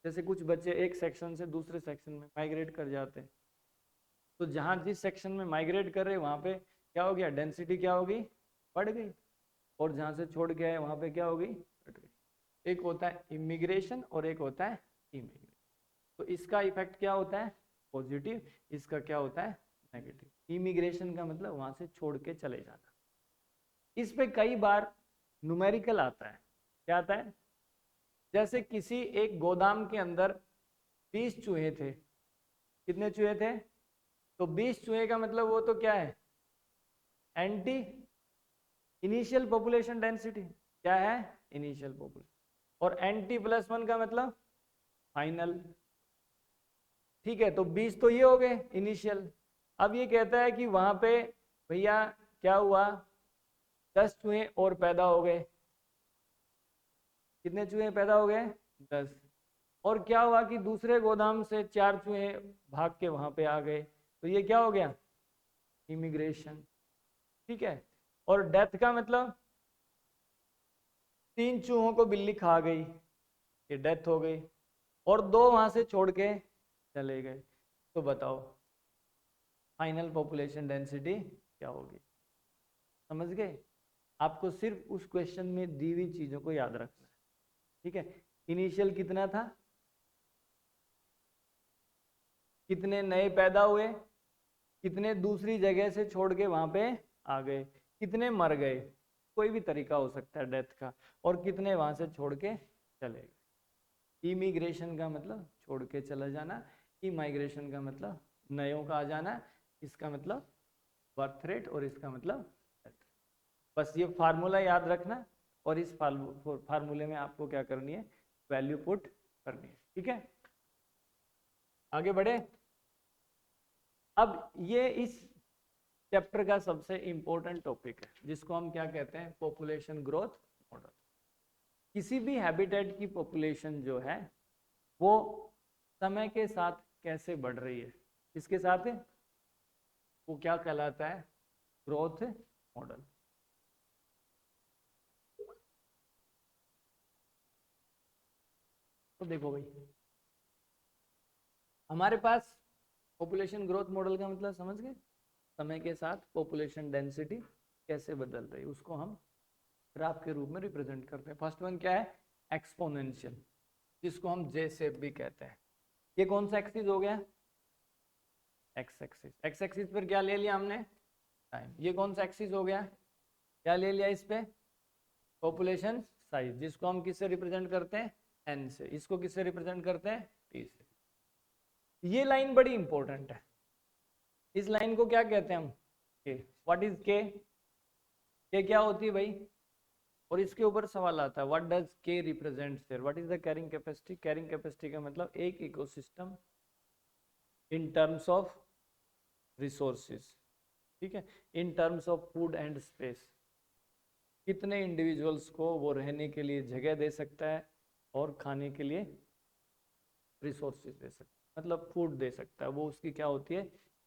जैसे कुछ बच्चे एक सेक्शन से दूसरे सेक्शन में माइग्रेट कर जाते हैं, तो जहाँ जिस सेक्शन में माइग्रेट कर रहे हैं वहाँ पे क्या हो गया, डेंसिटी क्या होगी, बढ़ गई, और जहाँ से छोड़ के आए वहाँ पे क्या होगी, घट गई। एक होता है इमिग्रेशन और एक होता है इमिग्रेशन। तो इसका इफेक्ट क्या होता है, पॉजिटिव, इसका क्या होता है, नेगेटिव। इमिग्रेशन का मतलब वहाँ से छोड़ के चले जाना। इस पे कई बार न्यूमेरिकल आता है, क्या आता है, जैसे किसी एक गोदाम के अंदर 20 चूहे थे, कितने चूहे थे, तो 20 चूहे का मतलब वो तो क्या है, एंटी इनिशियल पॉपुलेशन डेंसिटी, क्या है, इनिशियल पॉपुलेशन, और एंटी +1 का मतलब फाइनल। ठीक है, तो 20 तो ये हो गए इनिशियल। अब ये कहता है कि वहां पे भैया क्या हुआ, 10 चूहे और पैदा हो गए। कितने चूहे पैदा हो गए? 10। और क्या हुआ कि दूसरे गोदाम से 4 चूहे भाग के वहां पे आ गए, तो ये क्या हो गया? इमिग्रेशन। ठीक है, और डेथ का मतलब 3 चूहों को बिल्ली खा गई, ये डेथ हो गई, और 2 वहां से छोड़ के चले गए। तो बताओ फाइनल पॉपुलेशन डेंसिटी क्या होगी? समझ गए? आपको सिर्फ उस क्वेश्चन में दी हुई चीजों को याद रखना है। ठीक है, इनिशियल कितना था, कितने नए पैदा हुए, कितने दूसरी जगह से छोड़ के वहां पे आ गए, कितने मर गए, कोई भी तरीका हो सकता है डेथ का, और कितने वहां से छोड़ के चले गए। इमिग्रेशन का मतलब छोड़ के चला जाना, इमाइग्रेशन का मतलब नयों का आ जाना, इसका मतलब बर्थ रेट, और इसका मतलब डेथ। बस ये फार्मूला याद रखना, और इस फार्मूले में आपको क्या करनी है, वैल्यू पुट करनी है। ठीक है, आगे बढ़े। अब ये इस चैप्टर का सबसे इंपॉर्टेंट टॉपिक है, जिसको हम क्या कहते हैं, पॉपुलेशन ग्रोथ मॉडल। किसी भी हैबिटेट की पॉपुलेशन जो है वो समय के साथ कैसे बढ़ रही है, किसके साथ है, वो क्या कहलाता है, ग्रोथ मॉडल। तो देखो भाई, हमारे पास पॉपुलेशन ग्रोथ मॉडल का मतलब समझ गए, समय के साथ पॉपुलेशन डेंसिटी कैसे बदल रही है, उसको हम ग्राफ के रूप में रिप्रेजेंट करते हैं। फर्स्ट वन क्या है, एक्सपोनेंशियल, जिसको हम जे शेप भी कहते हैं। ये कौन सा एक्सिस हो गया, एक्स एक्सिस। एक्स एक्सिस पर क्या ले लिया हमने, टाइम। ये कौन सा एक्सिस हो गया, क्या ले लिया इस पे, पॉपुलेशन साइज, जिसको हम किससे रिप्रेजेंट करते हैं, एन से। इसको किससे रिप्रेजेंट करते हैं, टी से। ये लाइन बड़ी इंपॉर्टेंट है, इस लाइन को क्या कहते हैं हम, के। व्हाट इज के क्या होती है भाई, और इसके ऊपर सवाल आता है, what does K represents there, what is the carrying capacity. Carrying capacity का मतलब एक ecosystem in terms of resources, ठीक है, in terms of food and space, कितने इंडिविजुअल्स को वो रहने के लिए जगह दे सकता है और खाने के लिए रिसोर्सेज दे सकता है, मतलब फूड दे सकता है, वो उसकी क्या होती है,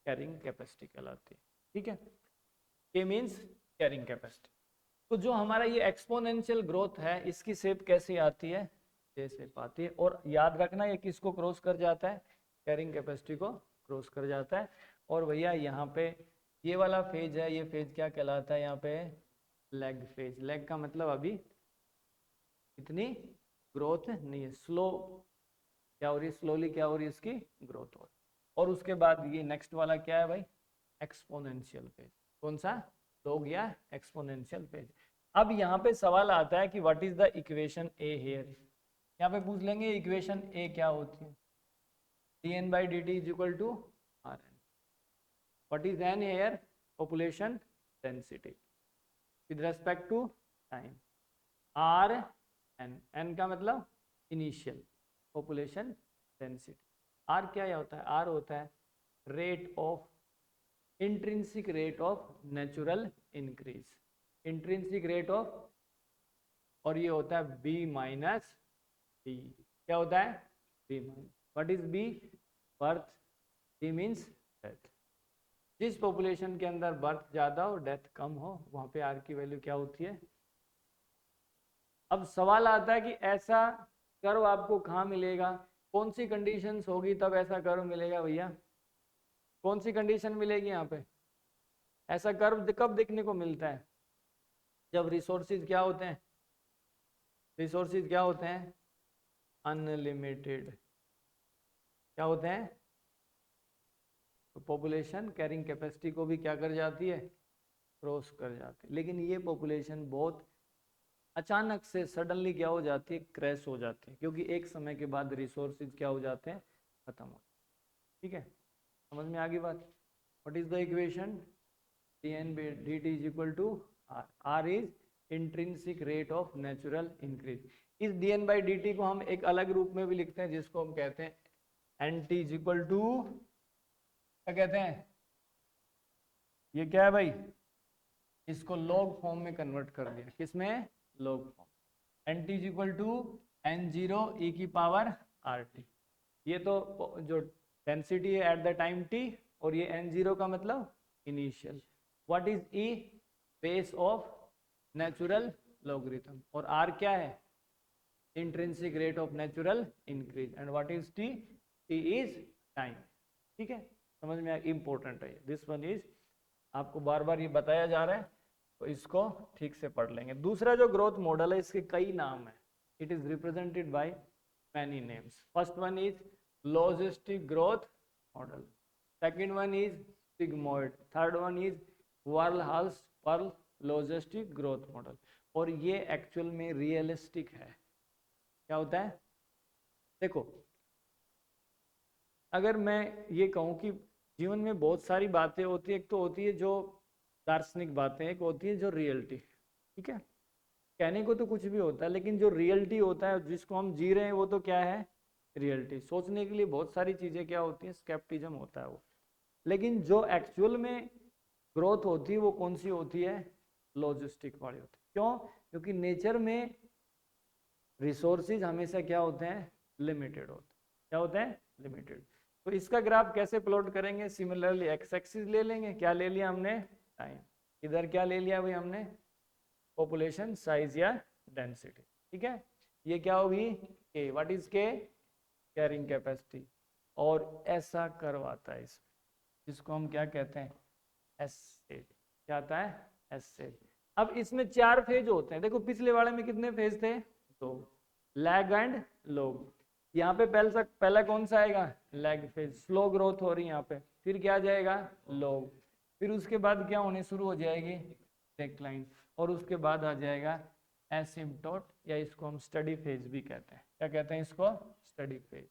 कैरिंग कैपेसिटी कहलाती है। ठीक है, के मीन्स कैरिंग कैपेसिटी। तो जो हमारा ये एक्सपोनेंशियल ग्रोथ है, इसकी शेप कैसी आती है, ये शेप आती है। और याद रखना ये किसको क्रॉस कर जाता है, कैरिंग कैपेसिटी को क्रॉस कर जाता है। और भैया यहाँ पे ये वाला फेज है, ये फेज क्या कहलाता है, यहाँ पे लेग फेज। लेग का मतलब अभी इतनी ग्रोथ नहीं है, स्लो क्या हो रही है, स्लोली क्या हो रही है, इसकी ग्रोथ हो रही है। और उसके बाद ये नेक्स्ट वाला क्या है भाई, एक्सपोनेंशियल फेज। कौन सा, हो गया एक्सपोनेंशियल फेज। अब यहाँ पे सवाल आता है कि what is the equation A here. यहाँ पे पूछ लेंगे इक्वेशन ए क्या होती है, dn/dt is equal to R N. What is N here, population density with respect to time, R N. N का मतलब इनिशियल पॉपुलेशन डेंसिटी। आर क्या होता है, आर होता है rate of, intrinsic rate of natural increase, intrinsic rate of, और ये होता है बी माइनस डी। क्या होता है, B minus, what is B, birth, D means death. जिस पॉपुलेशन के अंदर बर्थ ज्यादा हो डेथ कम हो, वहां पे आर की वैल्यू क्या होती है। अब सवाल आता है कि ऐसा कर्व आपको कहाँ मिलेगा, कौन सी कंडीशंस होगी तब ऐसा कर्व मिलेगा भैया, कौन सी कंडीशन मिलेगी यहाँ पे, ऐसा कर्व कब देखने को मिलता है, जब रिसोर्सेज क्या होते हैं, रिसोर्सेज क्या होते हैं, अनलिमिटेड। क्या होते हैं, तो पॉपुलेशन कैरिंग कैपेसिटी को भी क्या कर जाती है, क्रॉस कर जाती है। लेकिन ये पॉपुलेशन बहुत अचानक से सडनली क्या हो जाती है, क्रैश हो जाती है, क्योंकि एक समय के बाद रिसोर्सेज क्या हो जाते हैं, खत्म हो। ठीक है, समझ में आ गई बात। What is the equation, dn/dt is equal to R. R is intrinsic rate of natural increase. इस dn/dt को हम एक अलग रूप में भी लिखते हैं, जिसको हम कहते हैं NT इज इक्वल टू क्या कहते हैं, ये क्या है भाई, इसको लॉग फॉर्म में कन्वर्ट कर दिया, किसमें, log form. NT is equal to N0 e की पावर RT। ये तो जो डेंसिटी है एट द टाइम t, और ये N0 का मतलब initial. What is E, base of natural logarithm, और R क्या है, intrinsic rate of natural increase, and what is T, T is time. ठीक है, समझ में आया, इंपॉर्टेंट है दिस वन इज, आपको बार बार ये बताया जा रहा है, तो इसको ठीक से पढ़ लेंगे। दूसरा जो ग्रोथ मॉडल है, इसके कई नाम है, it is represented by many names. First one is logistic growth model, second one is sigmoid, third one is वर्ल लॉजिस्टिक ग्रोथ मॉडल। और ये एक्चुअल में रियलिस्टिक है। क्या होता है, देखो अगर मैं ये कहूँ कि जीवन में बहुत सारी बातें होती है, एक तो होती है जो दार्शनिक बातें, एक होती है जो रियलिटी। ठीक है, कहने को तो कुछ भी होता है, लेकिन जो रियलिटी होता है, जिसको हम जी रहे हैं, वो तो क्या है, रियलिटी। सोचने के लिए बहुत सारी चीजें क्या होती हैं, स्केप्टिज्म होता है वो। लेकिन जो एक्चुअल में ग्रोथ होती है, वो कौन सी होती है, लॉजिस्टिक वाली होती है। क्यों, क्योंकि नेचर में रिसोर्सेज हमेशा क्या होते हैं, लिमिटेड होते हैं। क्या होते हैं, लिमिटेड। तो इसका ग्राफ कैसे प्लॉट करेंगे, सिमिलरली एक्स एक्सिस ले लेंगे, क्या ले लिया हमने, टाइम। इधर क्या ले लिया भाई हमने, पॉपुलेशन साइज या डेंसिटी। ठीक है, ये क्या होगी, के, व्हाट इज के, कैरिंग कैपेसिटी। और ऐसा कर्व आता है इसमें, जिसको हम क्या कहते हैं, एस सेट। क्या आता है, एस सेट। अब इसमें 4 फेज होते हैं। देखो पिछले वाले में कितने फेज थे, तो लैग एंड लॉग। यहाँ पे पहला कौन सा आएगा, लैग फेज, स्लो ग्रोथ हो रही है यहाँ पे। फिर क्या आ जाएगा, लॉग। फिर उसके बाद क्या होने शुरू हो जाएगी, डिक्लाइन। और उसके बाद आ जाएगा एसिम्पटोट, या इसको हम स्टडी फेज भी कहते हैं। क्या कहते हैं इसको, स्टडी फेज।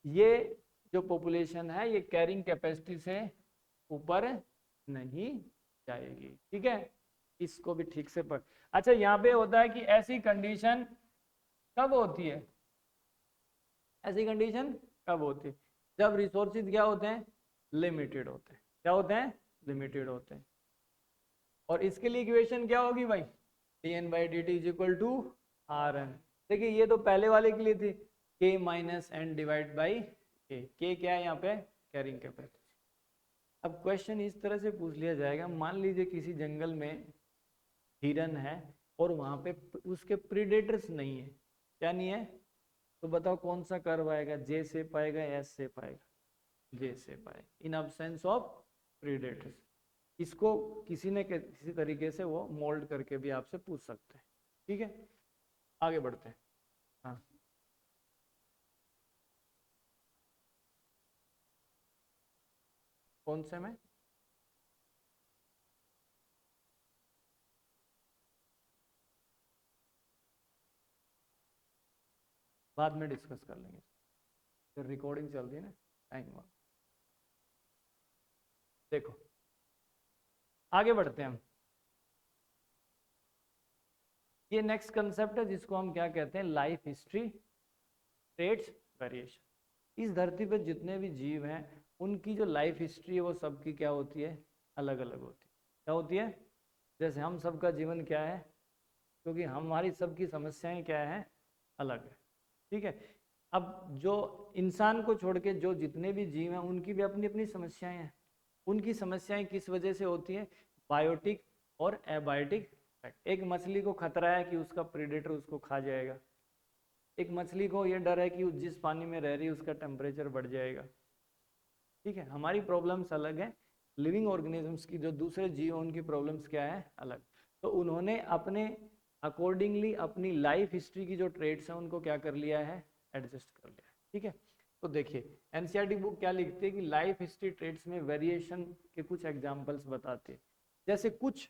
ये जो पॉपुलेशन है, ये कैरिंग कैपेसिटी से ऊपर नहीं जाएगी। ठीक है, इसको भी ठीक से पढ़। अच्छा, यहाँ पे होता है कि ऐसी कंडीशन कब होती है, ऐसी कंडीशन कब होती है, जब रिसोर्सेज क्या होते हैं, लिमिटेड होते हैं। क्या होते हैं, लिमिटेड होते हैं। और इसके लिए इक्वेशन क्या होगी भाई, dn/dt is equal to Rn। देखिए ये तो पहले वाले के लिए थी, k minus N divide by k क्या है यहाँ पे, कैरिंग कैपेसिटी। अब क्वेश्चन इस तरह से पूछ लिया जाएगा, मान लीजिए किसी जंगल में हिरन है, और वहां पे उसके प्रीडेटर्स नहीं है। क्या नहीं है, तो बताओ कौन सा कर्व आएगा, जे से पाएगा, एस से पाएगा, जे से पाएगा, इन अब्सेंस ऑफ प्रीडेटर्स। इसको किसी ने किसी तरीके से वो मोल्ड करके भी आपसे पूछ सकते हैं। ठीक है, आगे बढ़ते हैं। हाँ, कौन से में, बाद में डिस्कस कर लेंगे, फिर रिकॉर्डिंग चल रही है ना, टाइम। देखो आगे बढ़ते हैं हम। ये नेक्स्ट कंसेप्ट है, जिसको हम क्या कहते हैं, लाइफ हिस्ट्री ट्रेड्स वेरिएशन। इस धरती पर जितने भी जीव हैं, उनकी जो लाइफ हिस्ट्री है, वो सबकी क्या होती है, अलग अलग होती है। क्या होती है, जैसे हम सबका जीवन क्या है, क्योंकि हमारी सबकी समस्याएं क्या है, अलग है। ठीक है, अब जो इंसान को छोड़ के जो जितने भी जीव हैं, उनकी भी अपनी अपनी समस्याएं हैं। उनकी समस्याएं किस वजह से होती है, बायोटिक और एबायोटिक। एक मछली को खतरा है कि उसका प्रेडेटर उसको खा जाएगा। एक मछली को ये डर है कि जिस पानी में रह रही है उसका टेम्परेचर बढ़ जाएगा। ठीक है, हमारी प्रॉब्लम्स अलग है, लिविंग ऑर्गेनिजम्स की जो दूसरे जीव उनकी प्रॉब्लम्स क्या है, अलग। तो उन्होंने अपने अकॉर्डिंगली अपनी लाइफ हिस्ट्री की जो ट्रेड्स हैं, उनको क्या कर लिया है, एडजस्ट कर लिया है। ठीक है, तो देखिए एनसीईआरटी बुक क्या लिखती है कि लाइफ हिस्ट्री ट्रेड्स में वेरिएशन के कुछ एग्जाम्पल्स बताते हैं। जैसे कुछ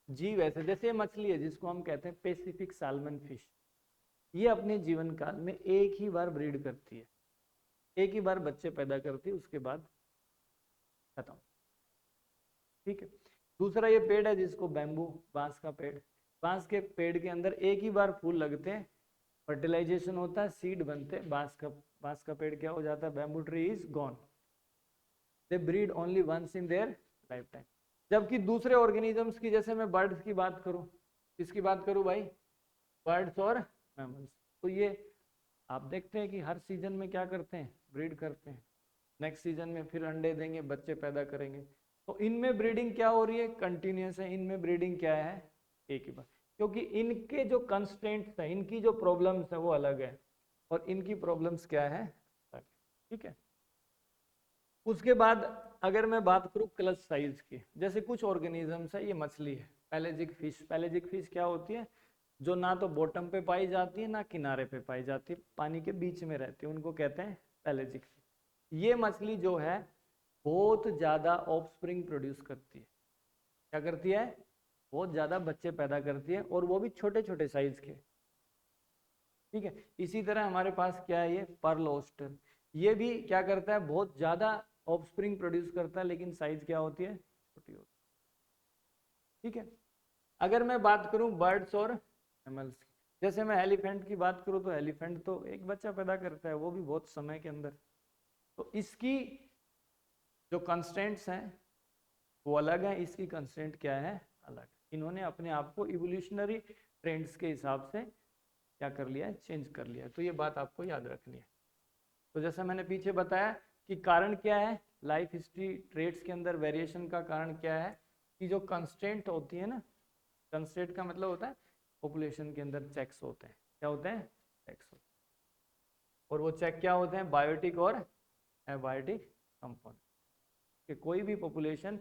जीव ऐसे, जैसे मछली है जिसको हम कहते हैं पैसिफिक साल्मन फिश, ये अपने जीवन काल में एक ही बार ब्रीड करती है, एक ही बार बच्चे पैदा करती है, उसके बाद खत्म। ठीक है, दूसरा ये पेड़ है जिसको बैम्बू, बांस का पेड़, बांस के पेड़ के अंदर एक ही बार फूल लगते हैं, फर्टिलाइजेशन होता है, सीड बनते, बांस का पेड़ क्या हो जाता है, bamboo tree is gone, they breed only once in their life time. जबकि दूसरे ऑर्गेनिजम्स की, जैसे मैं बर्ड्स की बात करूं, किसकी बात करूं भाई, बर्ड्स और मैमल्स, तो ये आप देखते हैं कि हर सीजन में क्या करते हैं, ब्रीड करते हैं, नेक्स्ट सीजन में फिर अंडे देंगे, बच्चे पैदा करेंगे। तो इनमें ब्रीडिंग क्या हो रही है, कंटिन्यूस है, इनमें ब्रीडिंग क्या है, एक ही बार, क्योंकि इनके जो कंस्ट्रेंट्स है, इनकी जो प्रॉब्लम्स है वो अलग है, और इनकी प्रॉब्लम्स क्या है, ठीक है। उसके बाद अगर मैं बात करूं क्लच साइज की, जैसे कुछ ऑर्गेनिजम्स है, ये मछली है, पैलेजिक फिश। पैलेजिक फिश क्या होती है, जो ना तो बॉटम पे पाई जाती है ना किनारे पे पाई जाती है, पानी के बीच में रहती है, उनको कहते हैं पैलेजिक फिश। ये मछली जो है बहुत ज्यादा ऑफस्प्रिंग प्रोड्यूस करती है, क्या करती है, बहुत ज्यादा बच्चे पैदा करती है, और वो भी छोटे छोटे साइज के, ठीक है। इसी तरह हमारे पास क्या है, ये पर्ल ऑयस्टर, ये भी क्या करता है, बहुत ज्यादा ऑफस्प्रिंग प्रोड्यूस करता है, लेकिन साइज क्या होती है, छोटी होती है, ठीक है। अगर मैं बात करूं बर्ड्स और मैमल्स की, जैसे मैं एलिफेंट की बात करूं, तो एलिफेंट तो एक बच्चा पैदा करता है, वो भी बहुत समय के अंदर। तो इसकी जो कंस्ट्रेंट्स हैं वो अलग है, इसकी कंस्ट्रेंट क्या है, अलग। इन्होंने अपने आप को इवोल्यूशनरी ट्रेंड्स के हिसाब से क्या कर लिया है, चेंज कर लिया है। तो ये बात आपको याद रखनी है। तो जैसा मैंने पीछे बताया कि कारण क्या है, लाइफ हिस्ट्री ट्रेड्स के अंदर वेरिएशन का कारण क्या है, कि जो कंस्ट्रेंट होती है ना, कंस्ट्रेंट का मतलब होता है पॉपुलेशन के अंदर चेक्स होते हैं, क्या होते हैं, चेक्स होते हैं, और वो चेक क्या होते हैं, बायोटिक और एबायोटिक कंपाउंड, कि कोई भी पॉपुलेशन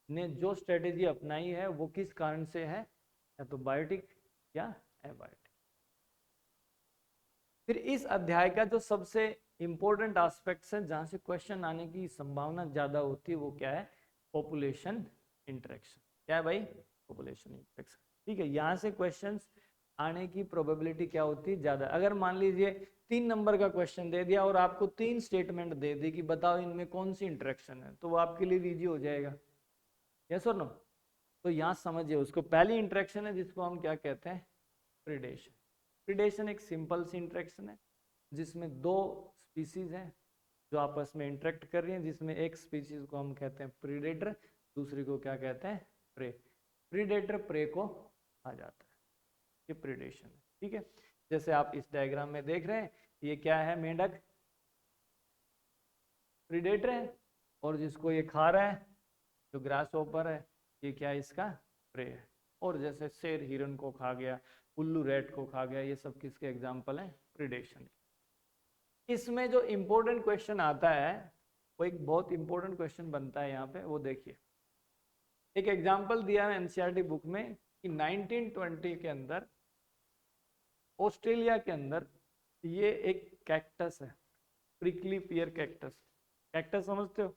ने जो स्ट्रेटेजी अपनाई है वो किस कारण से है, या तो बायोटिक या एबायोटिक। फिर इस अध्याय का जो सबसे इंपॉर्टेंट एस्पेक्ट्स है, जहां से क्वेश्चन आने की संभावना ज्यादा होती है, वो क्या है, पॉपुलेशन इंटरेक्शन। क्या है भाई, पॉपुलेशन इंटरेक्शन, ठीक है। यहाँ से क्वेश्चंस आने की प्रोबेबिलिटी क्या होती है, ज्यादा। अगर मान लीजिए 3 नंबर का क्वेश्चन दे दिया और आपको 3 स्टेटमेंट दे दी कि बताओ इनमें कौन सी इंटरेक्शन है, तो वो आपके लिए इजी हो जाएगा, यस और नो। तो यहाँ समझिए, उसको पहली इंटरेक्शन है जिसको हम क्या कहते हैं, प्रीडेशन। प्रीडेशन एक सिंपल सी इंटरेक्शन है जिसमें 2 स्पीसीज हैं जो आपस में इंटरेक्ट कर रही हैं, जिसमें एक स्पीसीज को हम कहते हैं प्रीडेटर, दूसरी को क्या कहते हैं, प्रे। प्रीडेटर प्रे को खा जाता है, ये प्रीडेशन है, ठीक है। जैसे आप इस डायग्राम में देख रहे हैं, ये क्या है, मेंढक प्रीडेटर है, और जिसको ये खा रहा है जो ग्रास ओपर है, ये क्या है, इसका प्रे है। और जैसे शेर हिरन को खा गया, उल्लू रेट को खा गया, ये सब किसके एग्जाम्पल हैं, प्रीडेशन। इसमें जो इंपॉर्टेंट क्वेश्चन आता है, वो एक बहुत इंपॉर्टेंट क्वेश्चन बनता है यहाँ पे, वो देखिए। एक एग्जाम्पल दिया है एनसीईआरटी बुक में कि 1920 के अंदर ऑस्ट्रेलिया के अंदर ये एक कैक्टस है, प्रिकली पियर कैक्टस। कैक्टस समझते हो,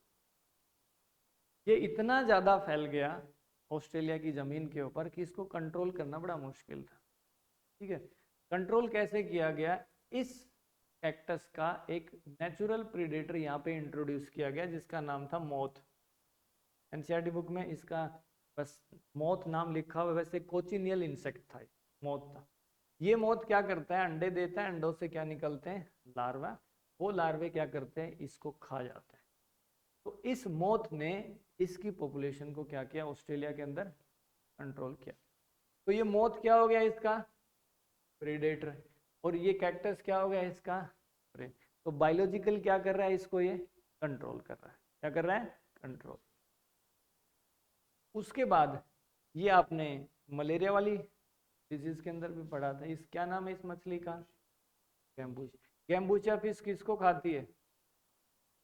ये इतना ज्यादा फैल गया ऑस्ट्रेलिया की जमीन के ऊपर कि इसको कंट्रोल करना बड़ा मुश्किल था, ठीक है। कंट्रोल कैसे किया गया, इस कैक्टस का एक नेचुरल प्रीडेटर यहाँ पे इंट्रोड्यूस किया गया जिसका नाम था मोथ। एनसीईआरटी बुक में इसका बस मोथ नाम लिखा हुआ, वैसे कोचिनियल इंसेक्ट था, मोथ था। ये मोथ क्या करता है, अंडे देता है, अंडों से क्या निकलते हैं, लार्वा। वो लार्वे क्या करते हैं, इसको खा जाते हैं। तो इस मोथ ने इसकी पॉपुलेशन को क्या किया, ऑस्ट्रेलिया के अंदर कंट्रोल किया। तो ये मोथ क्या हो गया, इसका प्रेडेटर, और ये कैक्टस क्या हो गया, इसका प्रे। तो बायोलॉजिकल क्या कर रहा है, इसको ये कंट्रोल कर रहा है, क्या कर रहा है, कंट्रोल। उसके बाद ये आपने मलेरिया वाली डिजीज के अंदर भी पढ़ा था, इस क्या नाम है इस मछली का, गैम्बूच। गैम्बूचा फिश किसको खाती है,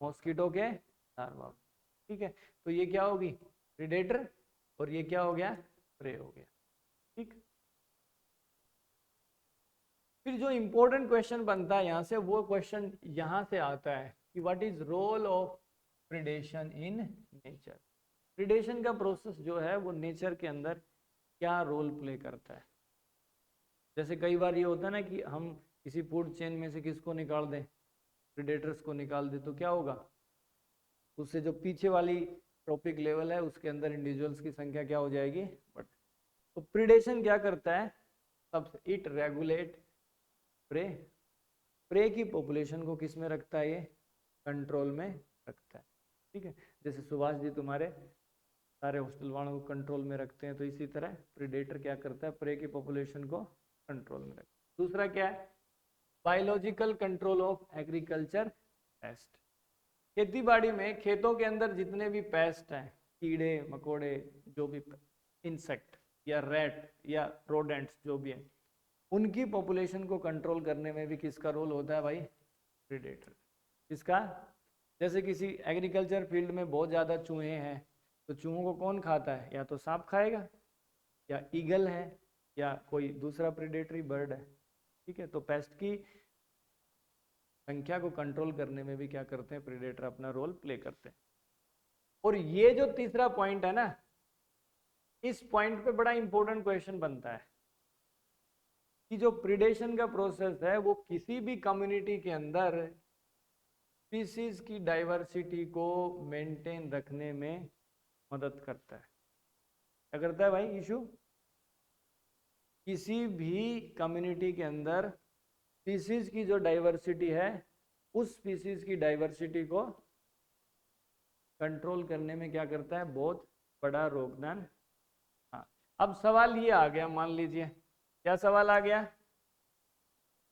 मॉस्किटो के लार्वा, ठीक है। तो ये क्या होगी, प्रेडेटर, और ये क्या हो गया, प्रे हो गया, ठीक। फिर जो इंपॉर्टेंट क्वेश्चन बनता है यहाँ से, वो क्वेश्चन यहाँ से आता है कि what is role of predation in nature. Predation का प्रोसेस जो है वो नेचर के अंदर क्या रोल प्ले करता है। जैसे कई बार ये होता है ना कि हम किसी फूड चेन में से किसको निकाल दें, प्रिडेटर्स को निकाल दें, तो क्या होगा, उससे जो पीछे वाली ट्रॉपिक लेवल है उसके अंदर इंडिविजुअल्स की संख्या क्या हो जाएगी, बट तो प्रिडेशन क्या करता है, सबसे इट रेगुलेट प्रे, प्रे की पॉपुलेशन को किस में रखता है, ये कंट्रोल में रखता है। ठीक है, जैसे सुभाष जी तुम्हारे सारे हॉस्टल वालों को कंट्रोल में रखते हैं, तो इसी तरह प्रीडेटर क्या करता है, प्रे की पॉपुलेशन को कंट्रोल में रखता है। दूसरा क्या है, biological control of agriculture pest. खेती बाड़ी में खेतों के अंदर जितने भी पेस्ट हैं, कीड़े मकोड़े, जो भी इंसेक्ट या रैट या रोडेंट्स जो भी है, उनकी पॉपुलेशन को कंट्रोल करने में भी किसका रोल होता है भाई, प्रीडेटर। किसका, जैसे किसी एग्रीकल्चर फील्ड में बहुत ज़्यादा चूहे हैं, तो चूहों को कौन खाता है, या तो सांप खाएगा, या ईगल है, या कोई दूसरा प्रीडेटरी बर्ड है। ठीक है, तो पेस्ट की संख्या को कंट्रोल करने में भी क्या करते हैं, प्रीडेटर अपना रोल प्ले करते हैं। और ये जो तीसरा पॉइंट है ना, इस पॉइंट पे बड़ा इंपॉर्टेंट क्वेश्चन बनता है कि जो प्रीडेशन का प्रोसेस है वो किसी भी कम्युनिटी के अंदर स्पीसीज की डाइवर्सिटी को मेंटेन रखने में मदद करता है। क्या करता है भाई इशू, किसी भी कम्युनिटी के अंदर स्पीसीज की जो डाइवर्सिटी है, उस स्पीसीज की डाइवर्सिटी को कंट्रोल करने में क्या करता है, बहुत बड़ा योगदान। हाँ, अब सवाल ये आ गया, मान लीजिए क्या सवाल आ गया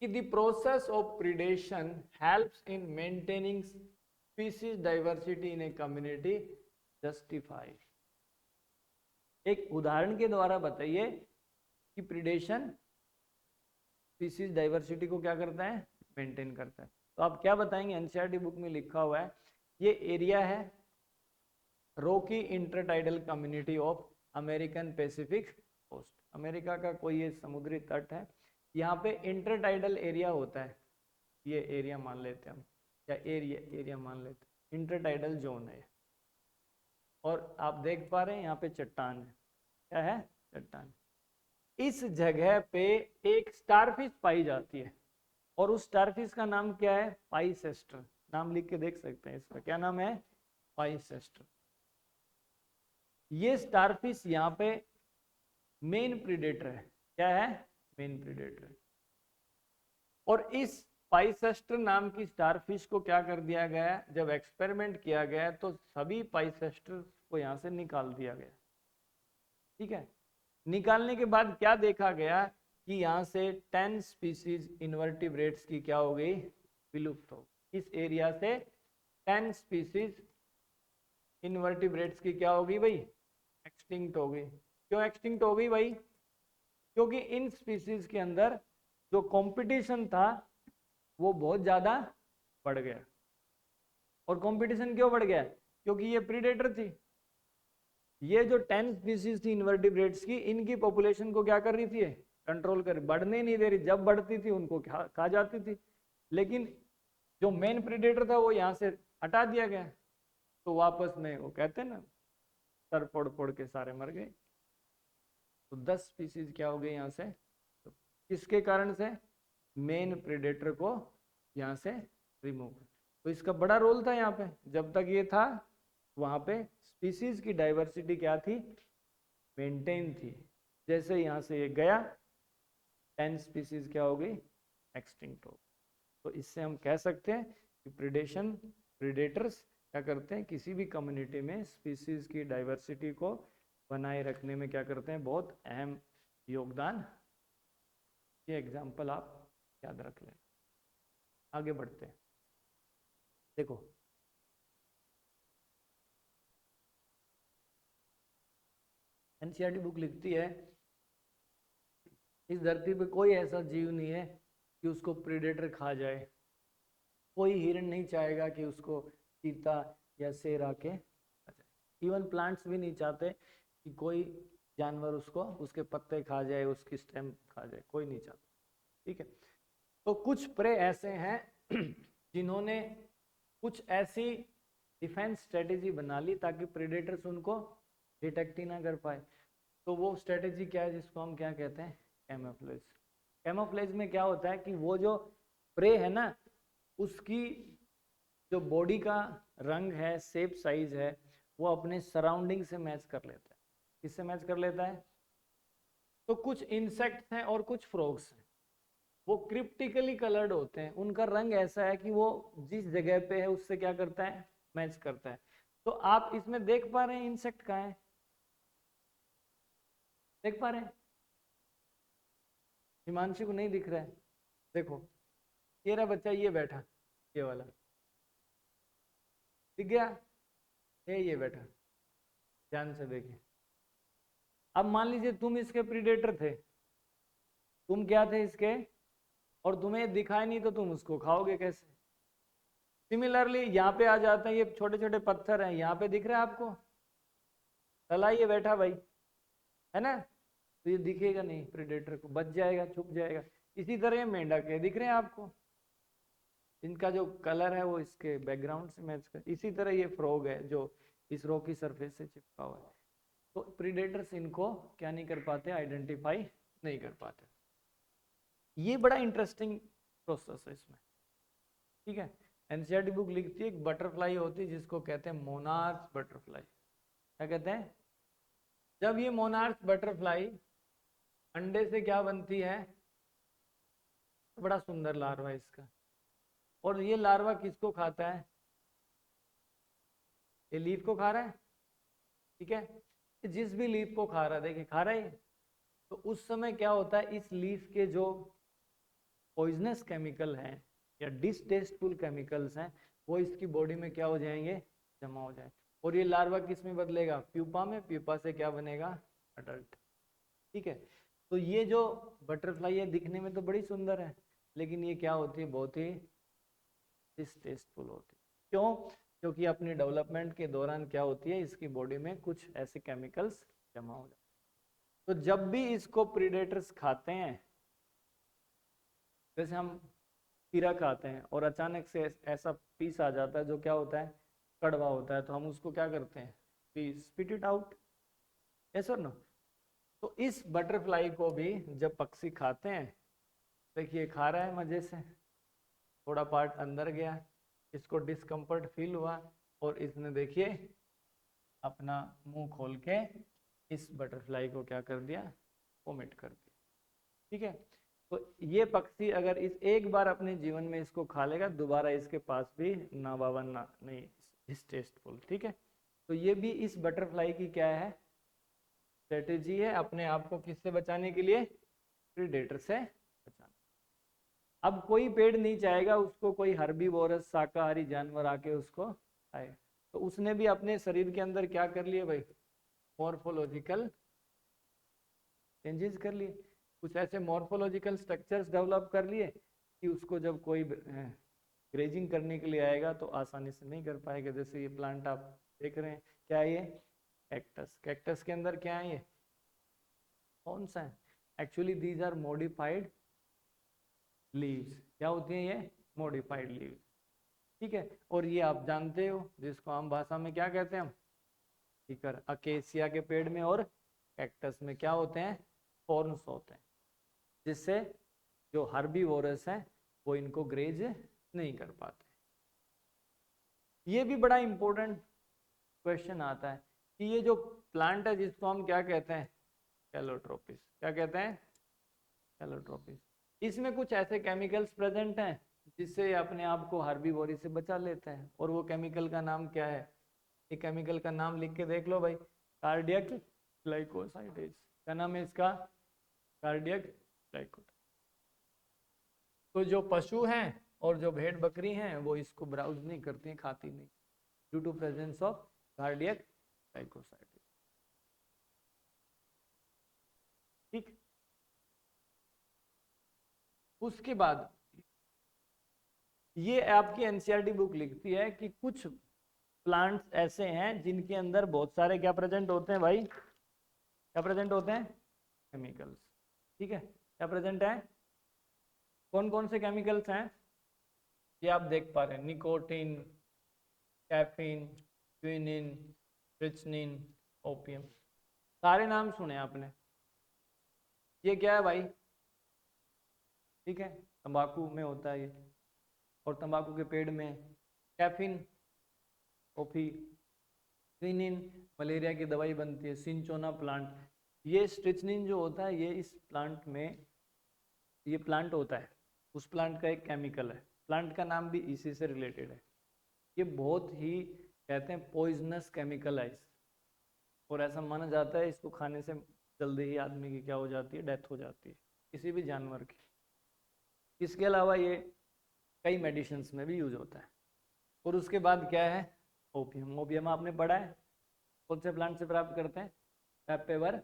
कि the process of predation helps in maintaining species diversity in a community justify. एक उदाहरण के द्वारा बताइए कि प्रीडेशन स्पीसीज डाइवर्सिटी को क्या करता है, मेंटेन करता है। तो आप क्या बताएंगे, एनसीईआरटी बुक में लिखा हुआ है, ये एरिया है rocky intertidal community of American Pacific coast. America का कोई ये समुद्री तट है, यहाँ पे इंटरटाइडल एरिया होता है, ये एरिया मान लेते हैं हम, या एरिया मान लेते हैं, इंटरटाइडल जोन है। और आप देख पा रहे हैं यहाँ पे चट्टान है, क्या है, चट्टान। इस जगह पे एक स्टारफिश पाई जाती है, और उस स्टारफिश का नाम क्या है, पाइसेस्टर। नाम लिख के देख सकते हैं इसका, क्या नाम है, पाइसेस्टर। ये स्टारफिश यहाँ पे मेन प्रीडेटर है, क्या है, मेन प्रीडेटर है। और इस पाइसेस्टर नाम की स्टारफिश को क्या कर दिया गया, जब एक्सपेरिमेंट किया गया तो सभी पाइसेस्टर को यहाँ से निकाल दिया गया। ठीक है, निकालने के बाद क्या देखा गया कि यहाँ से 10 स्पीसीज इनवर्टिब्रेट्स की क्या हो गई, विलुप्त हो। इस एरिया से 10 स्पीसीज इनवर्टिब्रेट्स की क्या होगी भाई, एक्सटिंक्ट हो गई। क्यों एक्सटिंक्ट हो गई भाई, क्योंकि इन स्पीसीज के अंदर जो कंपटीशन था वो बहुत ज्यादा बढ़ गया। और कंपटीशन क्यों बढ़ गया, क्योंकि ये प्रीडेटर थी। ये जो 10 स्पीसीज थी इनवर्टिब्रेट्स की, इनकी पॉपुलेशन को क्या कर रही थी, कंट्रोल कर, बढ़ने नहीं दे रही। जब बढ़ती थी उनको खा जाती थी, लेकिन जो मेन प्रीडेटर था वो यहाँ से हटा दिया गया, तो वापस में वो कहते हैं ना, सर फोड़ फोड़ के सारे मर गए। तो 10 स्पीसीज क्या हो गए यहाँ से, तो किसके कारण से, मेन प्रीडेटर को यहाँ से रिमूव। तो इसका बड़ा रोल था यहाँ पे, जब तक ये था वहाँ पे स्पीसीज की डाइवर्सिटी क्या थी, मेंटेन थी। जैसे यहाँ से ये गया, 10 स्पीसीज क्या हो गई, एक्सटिंक्ट हो। तो इससे हम कह सकते हैं कि प्रीडेटर्स क्या करते हैं, किसी भी कम्युनिटी में स्पीसीज की डाइवर्सिटी को बनाए रखने में क्या करते हैं, बहुत अहम योगदान। ये एग्जाम्पल आप याद रख लें। आगे बढ़ते हैं, देखो एनसीईआरटी बुक लिखती है, इस धरती पे कोई ऐसा जीव नहीं है कि उसको प्रीडेटर खा जाए। कोई हिरण नहीं चाहेगा कि उसको चीता या शेर आके खा जाए। इवन प्लांट्स भी नहीं चाहते कि कोई जानवर उसको, उसके पत्ते खा जाए, उसकी स्टेम खा जाए, कोई नहीं चाहता। ठीक है, तो कुछ प्रे ऐसे हैं जिन्होंने कुछ ऐसी डिफेंस स्ट्रेटेजी बना ली ताकि प्रेडेटर्स उनको डिटेक्ट ही ना कर पाए। तो वो स्ट्रेटेजी क्या है, जिसको हम क्या कहते हैं, कैमोफ्लेज। कैमोफ्लेज में क्या होता है कि वो जो प्रे है ना, उसकी जो बॉडी का रंग है, शेप साइज है, वो अपने सराउंडिंग से मैच कर लेता है। किससे मैच कर लेता है, तो कुछ इंसेक्ट्स हैं और कुछ फ्रॉग्स हैं। वो क्रिप्टिकली कलर्ड होते हैं, उनका रंग ऐसा है कि वो जिस जगह पे है उससे क्या करता है, मैच करता है। तो आप इसमें देख पा रहे हैं इंसेक्ट कहाँ है, देख पा रहे हैं? हिमांशु को नहीं दिख रहा है, देखो ये रहा बच्चा, ये बैठा, ये वाला दिख गया, ये बैठा, ध्यान से देखिए। अब मान लीजिए तुम इसके प्रीडेटर थे, तुम क्या थे इसके, और तुम्हें दिखाई नहीं तो तुम उसको खाओगे कैसे? सिमिलरली यहाँ पे आ जाते हैं, ये छोटे छोटे पत्थर हैं, यहाँ पे दिख रहा है आपको, तला ये बैठा भाई, है ना? तो ये दिखेगा नहीं प्रेडेटर को, बच जाएगा, छुप जाएगा। इसी तरह ये मेंढक है, दिख रहे हैं आपको, इनका जो कलर है वो इसके बैकग्राउंड से मैच कर। इसी तरह ये फ्रॉग है जो इस रो की सरफेस से चिपका हुआ है। तो प्रीडेटर्स इनको क्या नहीं कर पाते, आइडेंटिफाई नहीं कर पाते। ये बड़ा इंटरेस्टिंग प्रोसेस है इसमें, ठीक है। एनसीईआरटी बुक लिखती है एक बटरफ्लाई होती है जिसको कहते हैं मोनार्च बटरफ्लाई। क्या कहते हैं? जब ये मोनार्च बटरफ्लाई अंडे से क्या बनती है, बड़ा सुंदर लार्वा है इसका, और ये लार्वा किसको खाता है, ये लीफ को खा रहा है, ठीक है। जिस भी लीफ को खा रहा है, देखिए खा रहा है, तो उस समय क्या होता है, इस लीफ के जो पॉइजनस केमिकल हैं या डिसटेस्टफुल केमिकल्स हैं, वो इसकी बॉडी में क्या हो जाएंगे, जमा हो जाए। और ये लार्वा किस में बदलेगा, प्यूपा में, प्यूपा से क्या बनेगा, अडल्ट, ठीक है। तो ये जो बटरफ्लाई है दिखने में तो बड़ी सुंदर है, लेकिन ये क्या होती है, बहुत ही डिसटेस्टफुल होती है। क्यों? क्योंकि अपनी डेवलपमेंट के दौरान क्या होती है, इसकी बॉडी में कुछ ऐसे केमिकल्स जमा हो जाते हैं। तो जब भी इसको प्रीडेटर्स खाते हैं, जैसे हम खीरा खाते हैं और अचानक से ऐसा पीस आ जाता है जो क्या होता है, कड़वा होता है, तो हम उसको क्या करते हैं, स्पिट इट आउट, यस और नो? तो इस बटरफ्लाई को भी जब पक्षी खाते हैं, देखिए खा रहा है मजे से, थोड़ा पार्ट अंदर गया, इसको डिस्कम्फर्ट फील हुआ, और इसने देखिए अपना मुंह खोल के इस बटरफ्लाई को क्या कर दिया, वोमिट कर दिया, ठीक है। तो ये पक्षी अगर इस एक बार अपने जीवन में इसको खा लेगा, दोबारा इसके पास भी ना बाबा ना नहीं, डिसटेस्टफुल, ठीक है। तो ये भी इस बटरफ्लाई की क्या है, स्ट्रेटेजी है, अपने आप को किससे बचाने के लिए, प्रीडेटर से बचाना। अब कोई पेड़ नहीं चाहेगा उसको कोई हर्बीवोरस शाकाहारी जानवर आके उसको खाए, तो उसने भी अपने शरीर के अंदर क्या कर लिए भाई, मॉर्फोलॉजिकल चेंजेस कर लिए, कुछ ऐसे मॉर्फोलॉजिकल स्ट्रक्चर्स डेवलप कर लिए कि उसको जब कोई ग्रेजिंग करने के लिए आएगा तो आसानी से नहीं कर पाएगा। जैसे ये प्लांट आप देख रहे हैं, क्या है ये, कैक्टस। कैक्टस के अंदर क्या है, ये कौन सा है, actually these are modified leaves. क्या होती हैं ये, मॉडिफाइड लीव्स, ठीक है। और ये आप जानते हो जिसको आम भाषा में क्या कहते हैं हम, स्पीकर। अकेसिया के पेड़ में और कैक्टस में क्या होते हैं, थॉर्न्स होते हैं, जिससे जो हर्बीवोरस हैं वो इनको ग्रेज नहीं कर पाते। ये भी बड़ा इंपॉर्टेंट क्वेश्चन आता है कि ये जो प्लांट है जिसको हम क्या कहते हैं, कैलोट्रोपिस, क्या कहते हैं, कैलोट्रोपिस, इसमें कुछ ऐसे केमिकल्स प्रेजेंट हैं जिससे ये अपने आप को हर्बीवोरी से बचा लेते हैं। और वो केमिकल का नाम क्या है, ये केमिकल का नाम लिख के देख लो भाई, कार्डियक ग्लाइकोसाइडेज। क्या नाम है इसका, कार्डियक ग्लाइकोसाइडेज। तो जो पशु हैं और जो भेड़ बकरी हैं वो इसको ब्राउज नहीं करती हैं, खाती नहीं, due to presence of cardiac glycosides, ठीक। उसके बाद ये आपकी एनसीईआरटी बुक लिखती है कि कुछ प्लांट्स ऐसे हैं जिनके अंदर बहुत सारे क्या प्रेजेंट होते हैं भाई, क्या प्रेजेंट होते हैं, केमिकल्स, ठीक है। क्या प्रेजेंट है, कौन कौन से केमिकल्स हैं, ये आप देख पा रहे हैं, nicotine, caffeine, quinine, strychnine, opium, सारे नाम सुने आपने। ये क्या है भाई, ठीक है, तंबाकू में होता है ये, और तंबाकू के पेड़ में कैफीन, ओपी, क्विनिन मलेरिया की दवाई बनती है, सिंचोना प्लांट। ये स्ट्रिचनिन जो होता है ये इस प्लांट में ये प्लांट होता है, उस प्लांट का एक केमिकल है, प्लांट का नाम भी इसी से रिलेटेड है। ये बहुत ही कहते हैं पॉइजनस केमिकल है और ऐसा माना जाता है इसको खाने से जल्दी ही आदमी की क्या हो जाती है, डेथ हो जाती है, किसी भी जानवर की। इसके अलावा ये कई मेडिसिन में भी यूज होता है। और उसके बाद क्या है, ओपियम। ओपियम आपने पढ़ा है, कौन से प्लांट से प्राप्त करते हैं, पेपर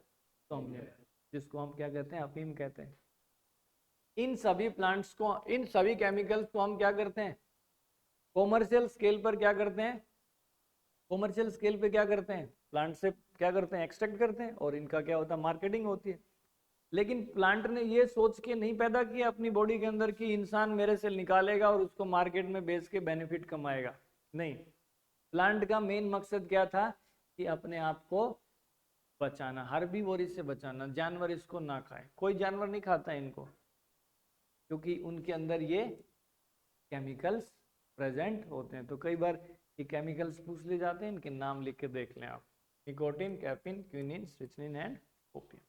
सोम्निफर, जिसको हम क्या कहते हैं, अफीम कहते हैं। इन सभी प्लांट्स को, इन सभी केमिकल्स को हम क्या करते हैं, कॉमर्शियल स्केल पर क्या करते हैं, कॉमर्शियल स्केल पे क्या करते हैं, प्लांट से क्या करते हैं, एक्सट्रैक्ट करते हैं और इनका क्या होता है, मार्केटिंग होती है। लेकिन प्लांट ने ये सोच के नहीं पैदा किया अपनी बॉडी के अंदर कि इंसान मेरे से निकालेगा और उसको मार्केट में बेच के बेनिफिट कमाएगा। नहीं, प्लांट का मेन मकसद क्या था कि अपने आप को बचाना, हर्बीवोरी से बचाना, जानवर इसको ना खाए। कोई जानवर नहीं खाता इनको, क्योंकि उनके अंदर ये केमिकल्स प्रेजेंट होते हैं। तो कई बार ये केमिकल्स पूछ ले जाते हैं, इनके नाम लिख के देख लें आप, nicotine, caffeine, quinine, strychnine and opium.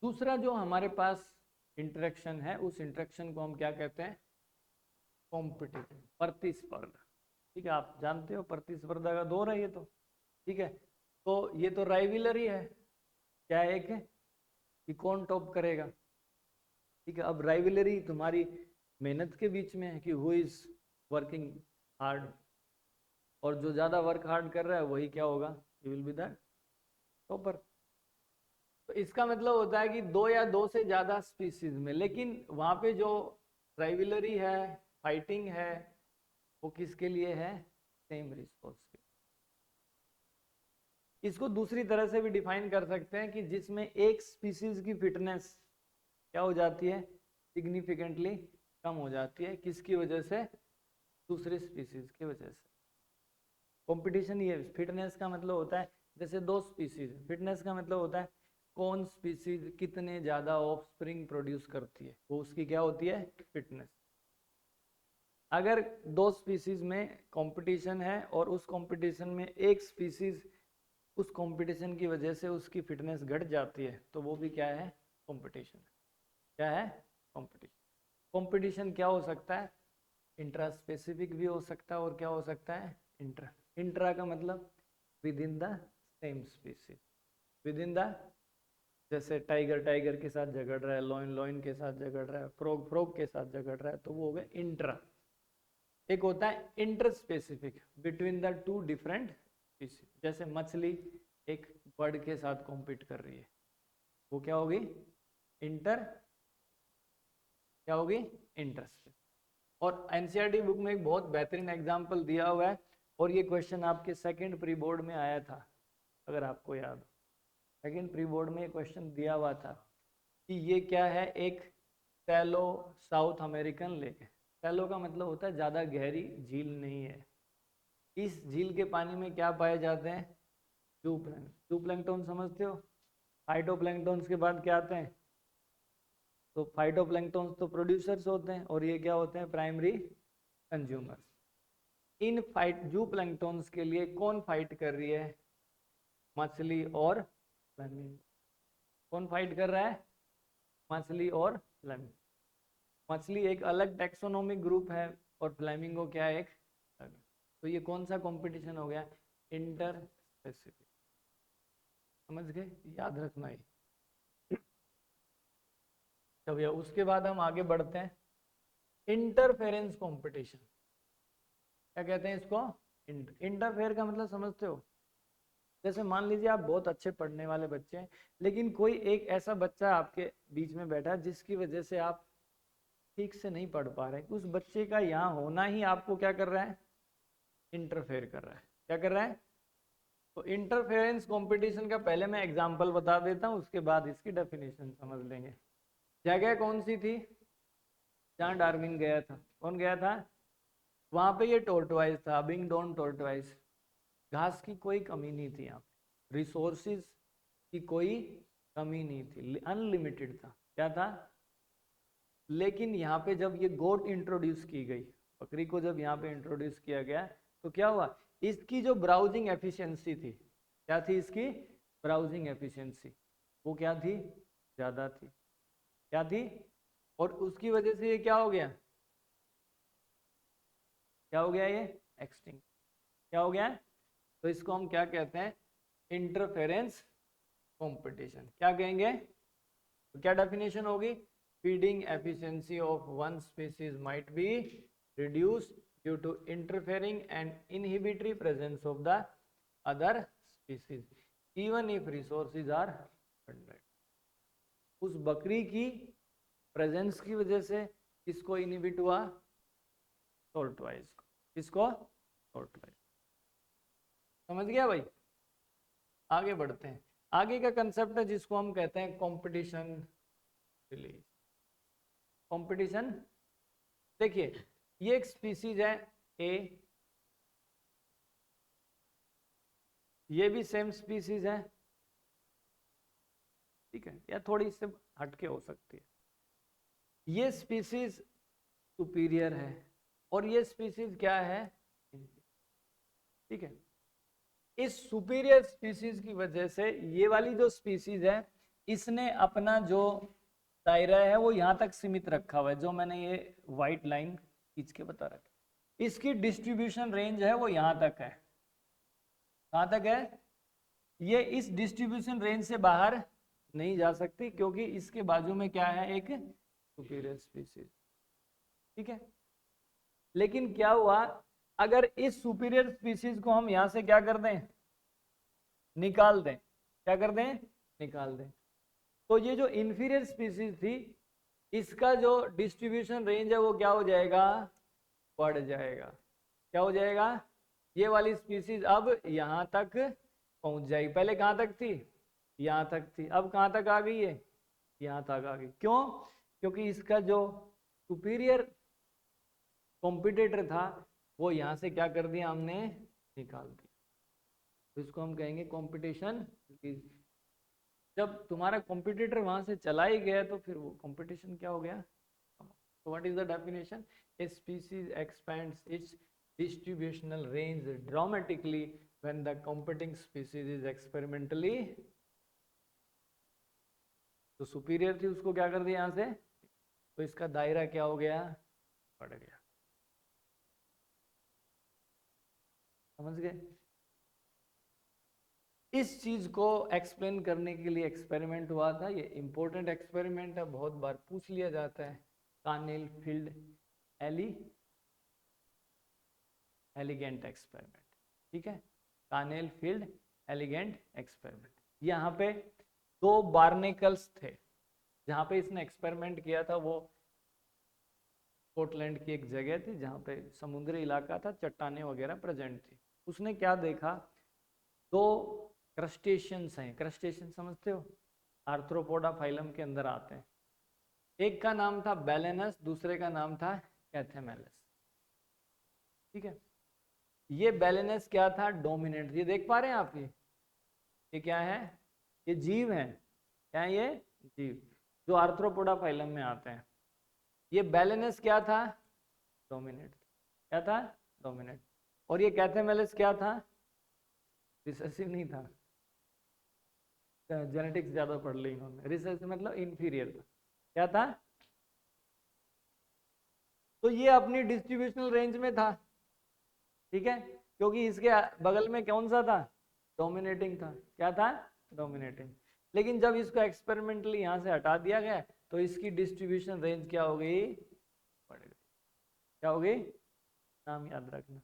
दूसरा जो हमारे पास इंटरेक्शन है, उस इंटरेक्शन को हम क्या कहते हैं, कॉम्पिटिटिव, प्रतिस्पर्धा। ठीक है, आप जानते हो प्रतिस्पर्धा का दौर है ये तो। ठीक है, तो ये तो राइवलरी है, क्या है एक, कि कौन टॉप करेगा। ठीक है, अब राइवलरी तुम्हारी मेहनत के बीच में है कि हु इज वर्किंग हार्ड, और जो ज्यादा वर्क हार्ड कर रहा है वही क्या होगा, he will be the topper. तो इसका मतलब होता है कि दो या दो से ज्यादा स्पीसीज में, लेकिन वहां पे जो राइवलरी है, फाइटिंग है, वो किसके लिए है, सेम रिसोर्स के। इसको दूसरी तरह से भी डिफाइन कर सकते हैं कि जिसमें एक स्पीसीज की फिटनेस क्या हो जाती है, सिग्निफिकेंटली कम हो जाती है, किसकी वजह से, दूसरे स्पीसीज की वजह से। कंपटीशन ये फिटनेस का मतलब होता है, जैसे दो स्पीसीज, फिटनेस का मतलब होता है कौन स्पीसीज कितने ज्यादा ऑफस्प्रिंग प्रोड्यूस करती है, वो उसकी क्या होती है, फिटनेस। अगर दो स्पीसीज में कंपटीशन है और उस कंपटीशन में एक स्पीसीज उस कंपटीशन की वजह से उसकी फिटनेस घट जाती है, तो वो भी क्या है, कंपटीशन। क्या है, कंपटीशन। कंपटीशन क्या हो सकता है, इंट्रा स्पेसिफिक भी हो सकता है, और क्या हो सकता है, इंट्रा। इंट्रा का मतलब with in the same species, with in the, जैसे टाइगर टाइगर के साथ झगड़ रहा है, लॉइन लॉइन के साथ झगड़ रहा है, फ्रॉग फ्रॉग के साथ झगड़ रहा है, तो वो हो गया इंट्रा। एक होता है inter specific, between the two different species, जैसे मछली एक बर्ड के साथ कॉम्पीट कर रही है, वो क्या होगी, इंटर, क्या होगी, इंटर। और एनसीईआरटी बुक में एक बहुत बेहतरीन एग्जांपल दिया हुआ है, और ये क्वेश्चन आपके सेकंड प्री बोर्ड में आया था, अगर आपको याद हो। सेकंड प्री बोर्ड में क्वेश्चन दिया हुआ था कि ये क्या है, एक सैलो साउथ अमेरिकन लेक है। सैलो का मतलब होता है ज़्यादा गहरी झील नहीं है। इस झील के पानी में क्या पाए जाते हैं, जूप्लैंक्टन समझते हो, फाइटोप्लैंक्टन्स के बाद क्या आते हैं, तो फाइटोप्लैंक्टन्स तो प्रोड्यूसर्स होते हैं और ये क्या होते हैं, प्राइमरी कंज्यूमर्स। इन फाइट जूप्लैंक्टन्स के लिए कौन फाइट कर रही है, मछली और फ्लेमिंगो। कौन फाइट कर रहा है, मछली और फ्लेमिंगो। मछली एक अलग टेक्सोनोमिक ग्रुप है और फ्लेमिंगो क्या है, एक अलग। तो ये कौन सा कंपटीशन हो गया, इंटर स्पेसिफिक। समझ गए, याद रखना ही। तो भैया उसके बाद हम आगे बढ़ते हैं, इंटरफेरेंस कंपटीशन। क्या कहते हैं इसको, इंटरफेयर का मतलब समझते हो, जैसे मान लीजिए आप बहुत अच्छे पढ़ने वाले बच्चे हैं, लेकिन कोई एक ऐसा बच्चा आपके बीच में बैठा है जिसकी वजह से आप ठीक से नहीं पढ़ पा रहे, उस बच्चे का यहाँ होना ही आपको क्या कर रहा है, इंटरफेयर कर रहा है। क्या कर रहा है, तो इंटरफेरेंस कंपटीशन का पहले मैं एग्जांपल बता देता हूँ, उसके बाद इसकी डेफिनेशन समझ लेंगे। जगह कौन सी थी, जहाँ डार्विन गया था, कौन गया था, वहां पे ये टोर्टवाइज था, अबिंगडोन टोर्टवाइज। घास की कोई कमी नहीं थी यहाँ पे, रिसोर्सिस की कोई कमी नहीं थी, अनलिमिटेड था। क्या था, लेकिन यहाँ पे जब ये गोट इंट्रोड्यूस की गई, बकरी को जब यहाँ पे इंट्रोड्यूस किया गया, तो क्या हुआ, इसकी जो ब्राउजिंग एफिशिएंसी थी, क्या थी इसकी ब्राउजिंग एफिशिएंसी, वो क्या थी, ज्यादा थी, क्या थी, और उसकी वजह से ये क्या हो गया, क्या हो गया, ये एक्सटिंक्ट, क्या हो गया। तो इसको हम क्या कहते हैं, इंटरफेरेंस कंपटीशन, क्या कहेंगे, तो क्या डेफिनेशन होगी, feeding efficiency of one species might be reduced due to interfering and inhibitory presence of the other species even if resources are abundant. उस बकरी की प्रेजेंस की वजह से किसको इनहिबिट हुआ, सॉल्ट वाइज को, किसको, सॉल्ट वाइज। समझ गया भाई, आगे बढ़ते हैं। आगे का कंसेप्ट है जिसको हम कहते हैं कंपटीशन रिलीज। कंपटीशन, देखिए ये एक स्पीसीज है ए, ये भी सेम स्पीसीज है, ठीक है, या थोड़ी इससे हटके हो सकती है। ये स्पीसीज सुपीरियर है और ये स्पीसीज क्या है, ठीक है। इस सुपीरियर स्पीसीज की वजह से ये वाली जो स्पीसीज है इसने अपना जो दायरा है वो यहाँ तक सीमित रखा हुआ है, जो मैंने ये व्हाइट लाइन खींच के बता रखा। इसकी डिस्ट्रीब्यूशन रेंज है वो यहाँ तक है, कहाँ तक है, ये इस डिस्ट्रीब्यूशन रेंज से बाहर नहीं जा सकती क्योंकि इसके बाजू में क्या है, एक सुपीरियर स्पीसीज, ठीक है। लेकिन क्या हुआ, अगर इस सुपीरियर स्पीसीज को हम यहां से क्या कर दें, निकाल दें, क्या कर दें, निकाल दें, तो ये जो इंफीरियर स्पीसीज थी इसका जो डिस्ट्रीब्यूशन रेंज है वो क्या हो जाएगा, बढ़ जाएगा, क्या हो जाएगा, ये वाली स्पीसीज अब यहां तक पहुंच जाएगी, पहले कहां तक थी, यहां तक थी, अब कहां तक आ गई है, यहां तक आ गई। क्यों, क्योंकि इसका जो सुपीरियर कॉम्पिटिटर था वो यहां से क्या कर दिया हमने, निकाल दिया। तो इसको हम कहेंगे कंपटीशन। जब तुम्हारा कॉम्पिटिटर वहां से चला ही गया तो फिर वो कंपटीशन क्या हो गया। So what is the definition? A species expands its distributional range dramatically when the competing species is experimentally, तो सुपीरियर थी उसको क्या कर दिया यहां से, तो इसका दायरा क्या हो गया, बढ़ गया। समझ गए। इस चीज को एक्सप्लेन करने के लिए एक्सपेरिमेंट हुआ था, ये इंपॉर्टेंट एक्सपेरिमेंट है, बहुत बार पूछ लिया जाता है। कार्नेल फील्ड एलिगेंट एक्सपेरिमेंट, ठीक है, कार्नेल फील्ड एलिगेंट एक्सपेरिमेंट। यहाँ पे दो बार्नेकल्स थे, जहाँ पे इसने एक्सपेरिमेंट किया था वो स्कॉटलैंड की एक जगह थी जहाँ पे समुद्री इलाका था, चट्टाने वगैरह प्रेजेंट थी। उसने क्या देखा, दो क्रस्टेशियंस हैं, क्रस्टेशियन समझते हो, आर्थ्रोपोडा फाइलम के अंदर आते हैं। एक का नाम था बैलेनस, दूसरे का नाम था कैथेमेलस, ठीक है। ये बैलेनस क्या था, डोमिनेंट, ये देख पा रहे हैं आप, ये क्या है, ये जीव है, क्या है ये जीव जो आर्थ्रोपोडा फाइलम में आते हैं। ये बैलेनस क्या था, डोमिनेंट, क्या था, डोमिनेंट। और ये कैथेमेलस क्या था, रिसेसिव नहीं था, जेनेटिक्स ज्यादा पढ़ ली इन्होंने, रिसेसिव मतलब इंफीरियर था, क्या था। तो ये अपनी डिस्ट्रीब्यूशनल रेंज में था, ठीक है, क्योंकि इसके बगल में कौन सा था, डोमिनेटिंग था, क्या था, डोमिनेटिंग। लेकिन जब इसको एक्सपेरिमेंटली यहाँ से हटा दिया गया तो इसकी डिस्ट्रीब्यूशन रेंज क्या हो गई, बढ़ गई, क्या हो गई, नाम याद रखना,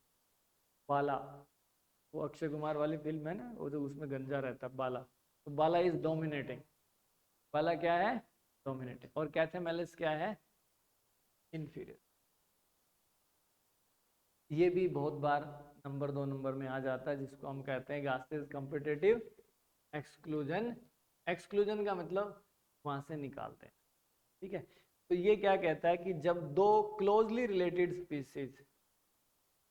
बाला। वो अक्षय कुमार वाली फिल्म है ना, वो जो उसमें गंजा रहता है, बाला, तो बाला इज डोमिनेटिंग, बाला क्या है, डोमिनेटिंग, और कैथेमेलस क्या है, इंफीरियर। ये भी बहुत बार नंबर 2 नंबर में आ जाता है, जिसको हम कहते हैं गास्सेस कॉम्पिटिटिव एक्सक्लूजन। एक्सक्लूजन का मतलब वहां से निकालते हैं, ठीक है। तो ये क्या कहता है कि जब दो क्लोजली रिलेटेड स्पीसीज,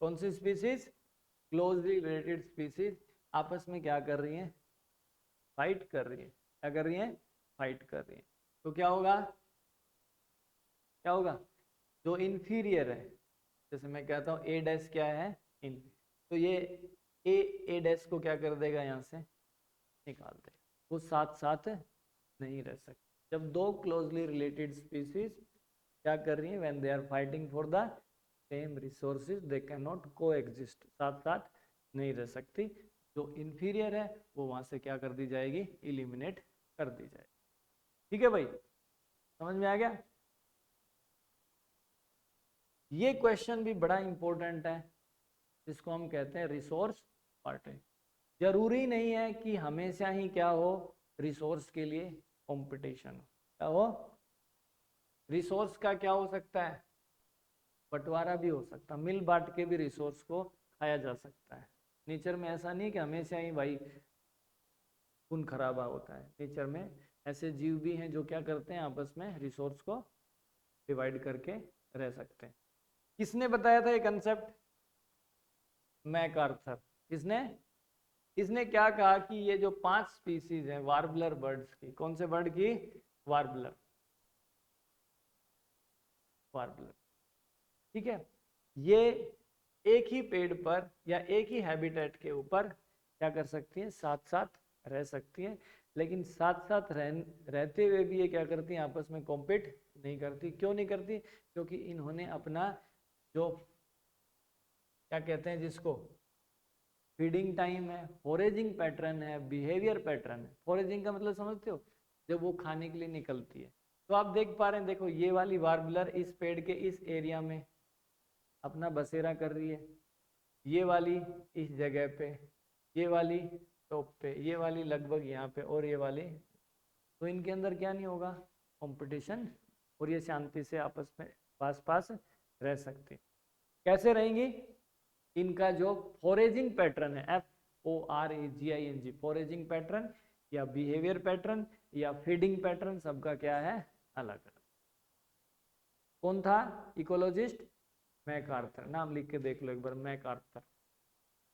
कौन सी स्पीसीज, क्लोजली रिलेटेड स्पीसीज आपस में क्या कर रही हैं, फाइट कर रही है, क्या कर रही है, फाइट कर रही है, तो क्या होगा, क्या होगा, जो इंफीरियर है, जैसे मैं कहता हूँ ए डैश क्या है, इन, तो ये ए डैश को क्या कर देगा, यहाँ से निकाल देगा, वो साथ साथ नहीं रह सकते, जब दो क्लोजली रिलेटेड स्पीसीज क्या कर रही है, when they are fighting for the same resources they can not coexist, साथ साथ नहीं रह सकती। जो इंफीरियर है वो वहां से क्या कर दी जाएगी, इलिमिनेट कर दी जाएगी। ठीक है भाई, समझ में आ गया। ये क्वेश्चन भी बड़ा इंपॉर्टेंट है, जिसको हम कहते हैं रिसोर्स पार्टिशन। जरूरी नहीं है कि हमेशा ही क्या हो, रिसोर्स के लिए कंपटीशन हो। क्या हो, रिसोर्स का क्या हो सकता है, बंटवारा भी हो सकता है, मिल बांट के भी रिसोर्स को खाया जा सकता है। नेचर में ऐसा नहीं कि हमेशा ही भाई खून खराबा होता है। नेचर में ऐसे जीव भी हैं जो क्या करते हैं, आपस में रिसोर्स को डिवाइड करके रह सकते हैं। किसने बताया था ये कंसेप्ट, मैकआर्थर। किसने, इसने क्या कहा कि ये जो 5 स्पीसीज हैं वार्बलर बर्ड्स की, कौन से बर्ड की, वार्बलर, वार्बलर, ठीक है, ये एक ही पेड़ पर या एक ही हैबिटेट के ऊपर क्या कर सकती हैं, साथ साथ रह सकती हैं। लेकिन साथ साथ रहते हुए भी ये क्या करती हैं, आपस में कॉम्पीट नहीं करती। क्यों नहीं करती, क्योंकि इन्होंने अपना जो क्या कहते हैं जिसको फीडिंग टाइम है, फॉरेजिंग पैटर्न है, बिहेवियर पैटर्न है। फॉरेजिंग का मतलब समझते हो, जब वो खाने के लिए निकलती है। तो आप देख पा रहे हैं, देखो ये वाली वार्बलर इस पेड़ के इस एरिया में अपना बसेरा कर रही है, ये वाली इस जगह पे, ये वाली टॉप पे, ये वाली लगभग यहाँ पे, और ये वाली, तो इनके अंदर क्या नहीं होगा, कंपटीशन, और ये शांति से आपस में पास पास रह सकते। कैसे रहेंगी, इनका जो फॉरेजिंग पैटर्न है, FORAGING, फॉरेजिंग पैटर्न या बिहेवियर पैटर्न या फीडिंग पैटर्न, सबका क्या है, अलग अलग। कौन था इकोलॉजिस्ट, मैकआर्थर। नाम लिख के देख लो एक बार, मैकआर्थर।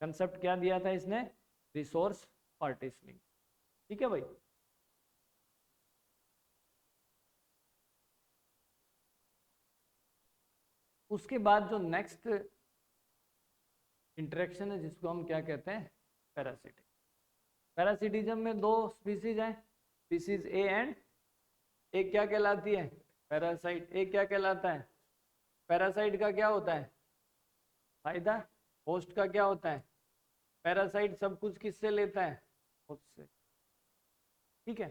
कंसेप्ट क्या दिया था इसने, रिसोर्स पार्टीशनिंग। ठीक है भाई, उसके बाद जो नेक्स्ट इंटरेक्शन है जिसको हम क्या कहते हैं, पैरासिटिक। पैरासिटिज्म में 2 स्पीसीज हैं, स्पीसीज ए एंड, एक क्या कहलाती है, पैरासाइट। एक क्या कहलाता है, पैरासाइट का क्या होता है, फायदा। होस्ट का क्या होता है, पैरासाइट सब कुछ किससे लेता है, होस्ट से। ठीक है,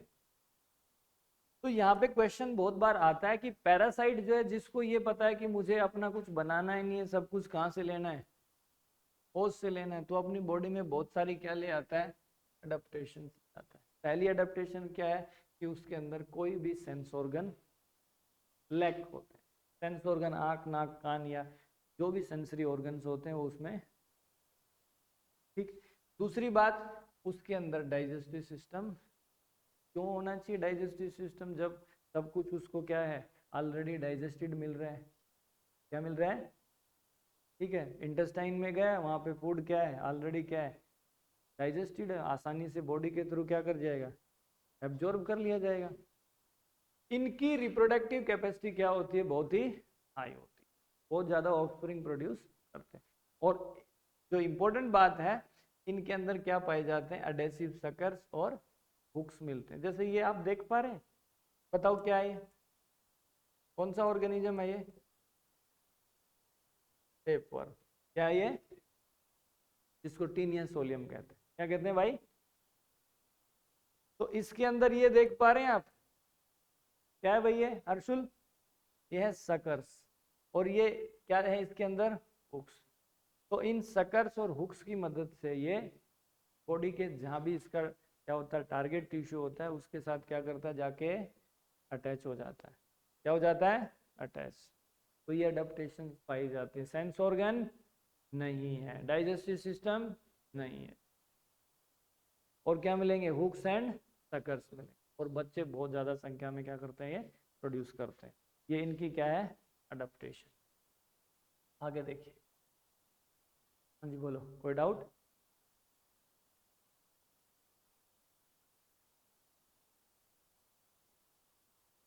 तो यहाँ पे क्वेश्चन बहुत बार आता है कि पैरासाइट जो है, जिसको ये पता है कि मुझे अपना कुछ बनाना ही नहीं है, सब कुछ कहाँ से लेना है, होस्ट से लेना है, तो अपनी बॉडी में बहुत सारी क्या ले आता है, अडेप्टेशन आता है। पहली अडेप्टेशन क्या है कि उसके अंदर कोई भी सेंस ऑर्गन लैक होते हैं। सेंस ऑर्गन, आँख नाक कान या जो भी सेंसरी ऑर्गन्स होते हैं वो उसमें, ठीक। दूसरी बात, उसके अंदर डाइजेस्टिव सिस्टम क्यों होना चाहिए, डाइजेस्टिव सिस्टम, जब सब कुछ उसको क्या है, ऑलरेडी डाइजेस्टेड मिल रहा है। क्या मिल रहा है, ठीक है, इंटेस्टाइन में गया, वहाँ पे फूड क्या है, ऑलरेडी क्या है, डाइजेस्टेड है, आसानी से बॉडी के थ्रू क्या कर जाएगा, एब्जॉर्ब कर लिया जाएगा। इनकी रिप्रोडक्टिव कैपेसिटी क्या होती है, बहुत ही हाई होती है, बहुत ज़्यादा ऑफस्प्रिंग प्रोड्यूस करते हैं। और जो इम्पोर्टेंट बात है, इनके अंदर क्या पाए जाते हैं, एडेसिव सकर्स और हुक्स मिलते हैं। जैसे ये आप देख पा रहे हैं, बताओ क्या है ये, कौन सा ऑर्गेनिज्म है ये, टेपवर्म। क्या है ये, जिसको टीनिया सोलियम कहते हैं। क्या कहते हैं भाई, तो इसके अंदर ये देख पा रहे हैं आप, क्या है भाई ये हर्षुल, ये है सकर्स, और ये क्या है इसके अंदर, हुक्स। तो इन सकर्स और हुक्स की मदद से ये बॉडी के जहाँ भी इसका क्या होता है, टारगेट टिश्यू होता है, उसके साथ क्या करता है, जाके अटैच हो जाता है। क्या हो जाता है, अटैच। तो ये अडेप्टेशन पाई जाती है। सेंस ऑर्गन नहीं है, डाइजेस्टिव सिस्टम नहीं है, और क्या मिलेंगे, हुक्स एंड सकर्स मिलेंगे। और बच्चे बहुत ज़्यादा संख्या में क्या करते हैं, ये प्रोड्यूस करते हैं। ये इनकी क्या है, अडेप्टेशन। आगे देखिए, हाँ जी बोलो, कोई doubt.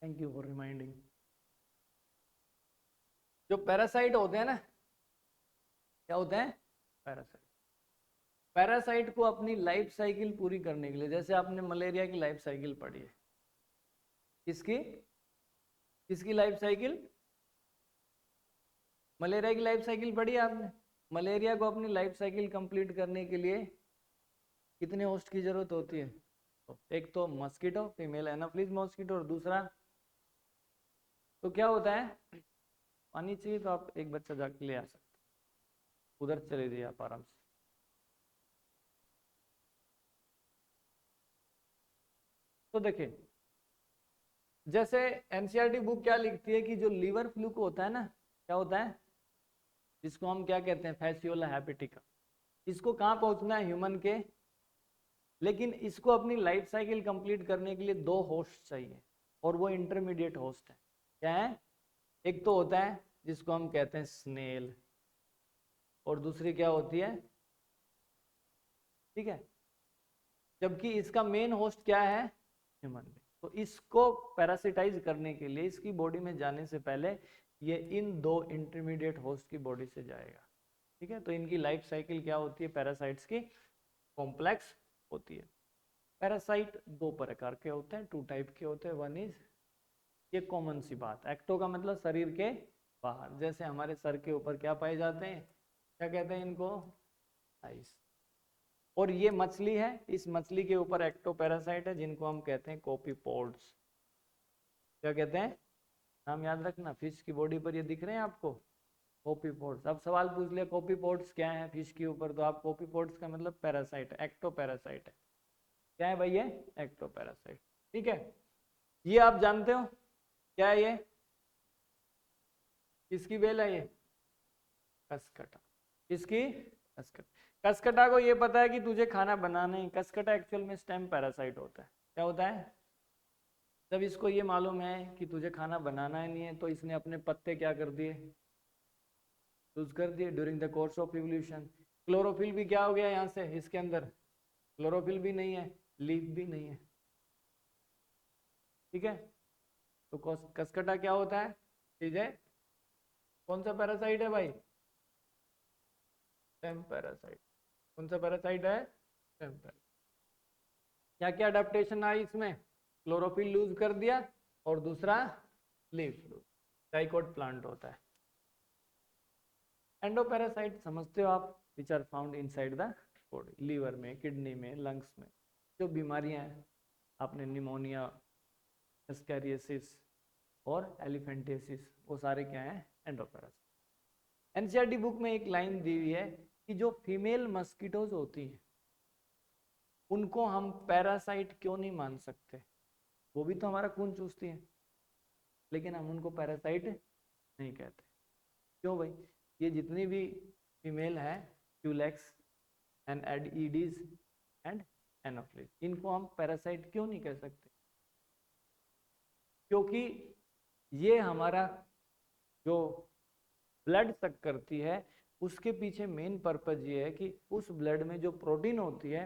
Thank you for reminding. जो पैरासाइट होते हैं ना, क्या होते हैं, पैरासाइट। पैरासाइट को अपनी लाइफ साइकिल पूरी करने के लिए, जैसे आपने मलेरिया की लाइफ साइकिल पढ़ी है, किसकी किसकी लाइफ साइकिल? मलेरिया की लाइफ साइकिल पढ़ी है आपने? मलेरिया को अपनी लाइफ साइकिल कंप्लीट करने के लिए कितने होस्ट की जरूरत होती है? तो एक तो मस्कीटो, फीमेल एनाफिलिस मॉस्किटो, और दूसरा तो क्या होता है, पानी चाहिए तो आप एक बच्चा जाके ले आ सकते, उधर चले जाइए आप आराम से। तो देखिए, जैसे एनसीईआरटी बुक क्या लिखती है कि जो लीवर फ्लूक होता है ना, क्या होता है, जिसको हम क्या कहते हैं, फैसियोला हेपेटिका, इसको कहाँ पहुंचना है, ह्यूमन के, लेकिन इसको अपनी लाइफ साइकिल कंप्लीट करने के लिए दो होस्ट चाहिए, और वो इंटरमीडिएट होस्ट है। क्या है? एक तो होता है जिसको हम कहते हैं स्नेल, और दूसरी क्या होती है, ठीक है, जबकि इसका मेन होस्ट क्या है, ह्यूमन बीइंग। तो इसको पैरासिटाइज करने के लिए इसकी बॉडी में जाने से पहले ये इन दो इंटरमीडिएट होस्ट की बॉडी से जाएगा, ठीक है। तो इनकी लाइफ साइकिल क्या होती है, पैरासाइट्स की कॉम्प्लेक्स होती है। पैरासाइट दो प्रकार के होते हैं, टू टाइप के होते हैं। वन इज, ये कॉमन सी बात, एक्टो का मतलब शरीर के बाहर, जैसे हमारे सर के ऊपर क्या पाए जाते हैं, क्या कहते हैं इनको, आइस। और ये मछली है, इस मछली के ऊपर एक्टो पैरासाइट है जिनको हम कहते हैं कॉपीपोड्स। क्या कहते हैं, नाम याद रखना, फिश की बॉडी पर ये दिख रहे हैं आपको, कॉपीपोड्स। अब सवाल पूछ लिया कॉपीपोड्स क्या है फिश के ऊपर, तो आप कॉपीपोड्स का मतलब पैरासाइट, एक्टो पैरासाइट है। क्या है भाई ये, एक्टो पैरासाइट, ठीक है। ये आप जानते हो क्या है ये, किसकी बेल है ये, कसकटा। किसकी, कसकटा। कसकटा को ये पता है कि तुझे खाना बनाना है। कसकटा एक्चुअल में स्टेम पैरासाइट होता है। क्या होता है, जब इसको ये मालूम है कि तुझे खाना बनाना ही नहीं है, तो इसने अपने पत्ते क्या कर दिए, लूज कर दिए during the course of evolution. Chlorophyll भी क्या हो गया यहाँ से, इसके अंदर क्लोरोफिल भी नहीं है, लीफ भी नहीं है, ठीक है। तो कसकटा क्या होता है, ठीक है, कौन सा पैरासाइट है भाई, स्टेम पैरासाइट। कौन सा पैरासाइट है, स्टेम पैरासाइट। क्या क्या अडेप्टेशन आई इसमें, क्लोरोफिल लूज कर दिया, और दूसरा लीफ लूज, डाइकोट प्लांट होता है। एंडोपैरासाइट समझते हो आप, which are found inside the body, liver में, किडनी में, लंग्स में, जो बीमारियां हैं, आपने निमोनिया, एस्कैरियोसिस और एलिफेंटियासिस, वो सारे क्या हैं, एंडोपैरासाइट। एनसीईआरटी बुक में एक लाइन दी हुई है कि जो फीमेल मस्कीटोज होती हैं उनको हम पैरासाइट क्यों नहीं मान सकते, वो भी तो हमारा खून चूसती हैं, लेकिन हम उनको पैरासाइट नहीं कहते। क्यों भाई, ये जितनी भी फीमेल है, Culex and Aedes and Anopheles, इनको हम पैरासाइट क्यों नहीं कह सकते, क्योंकि ये हमारा जो ब्लड सक करती है, उसके पीछे मेन पर्पज ये है कि उस ब्लड में जो प्रोटीन होती है,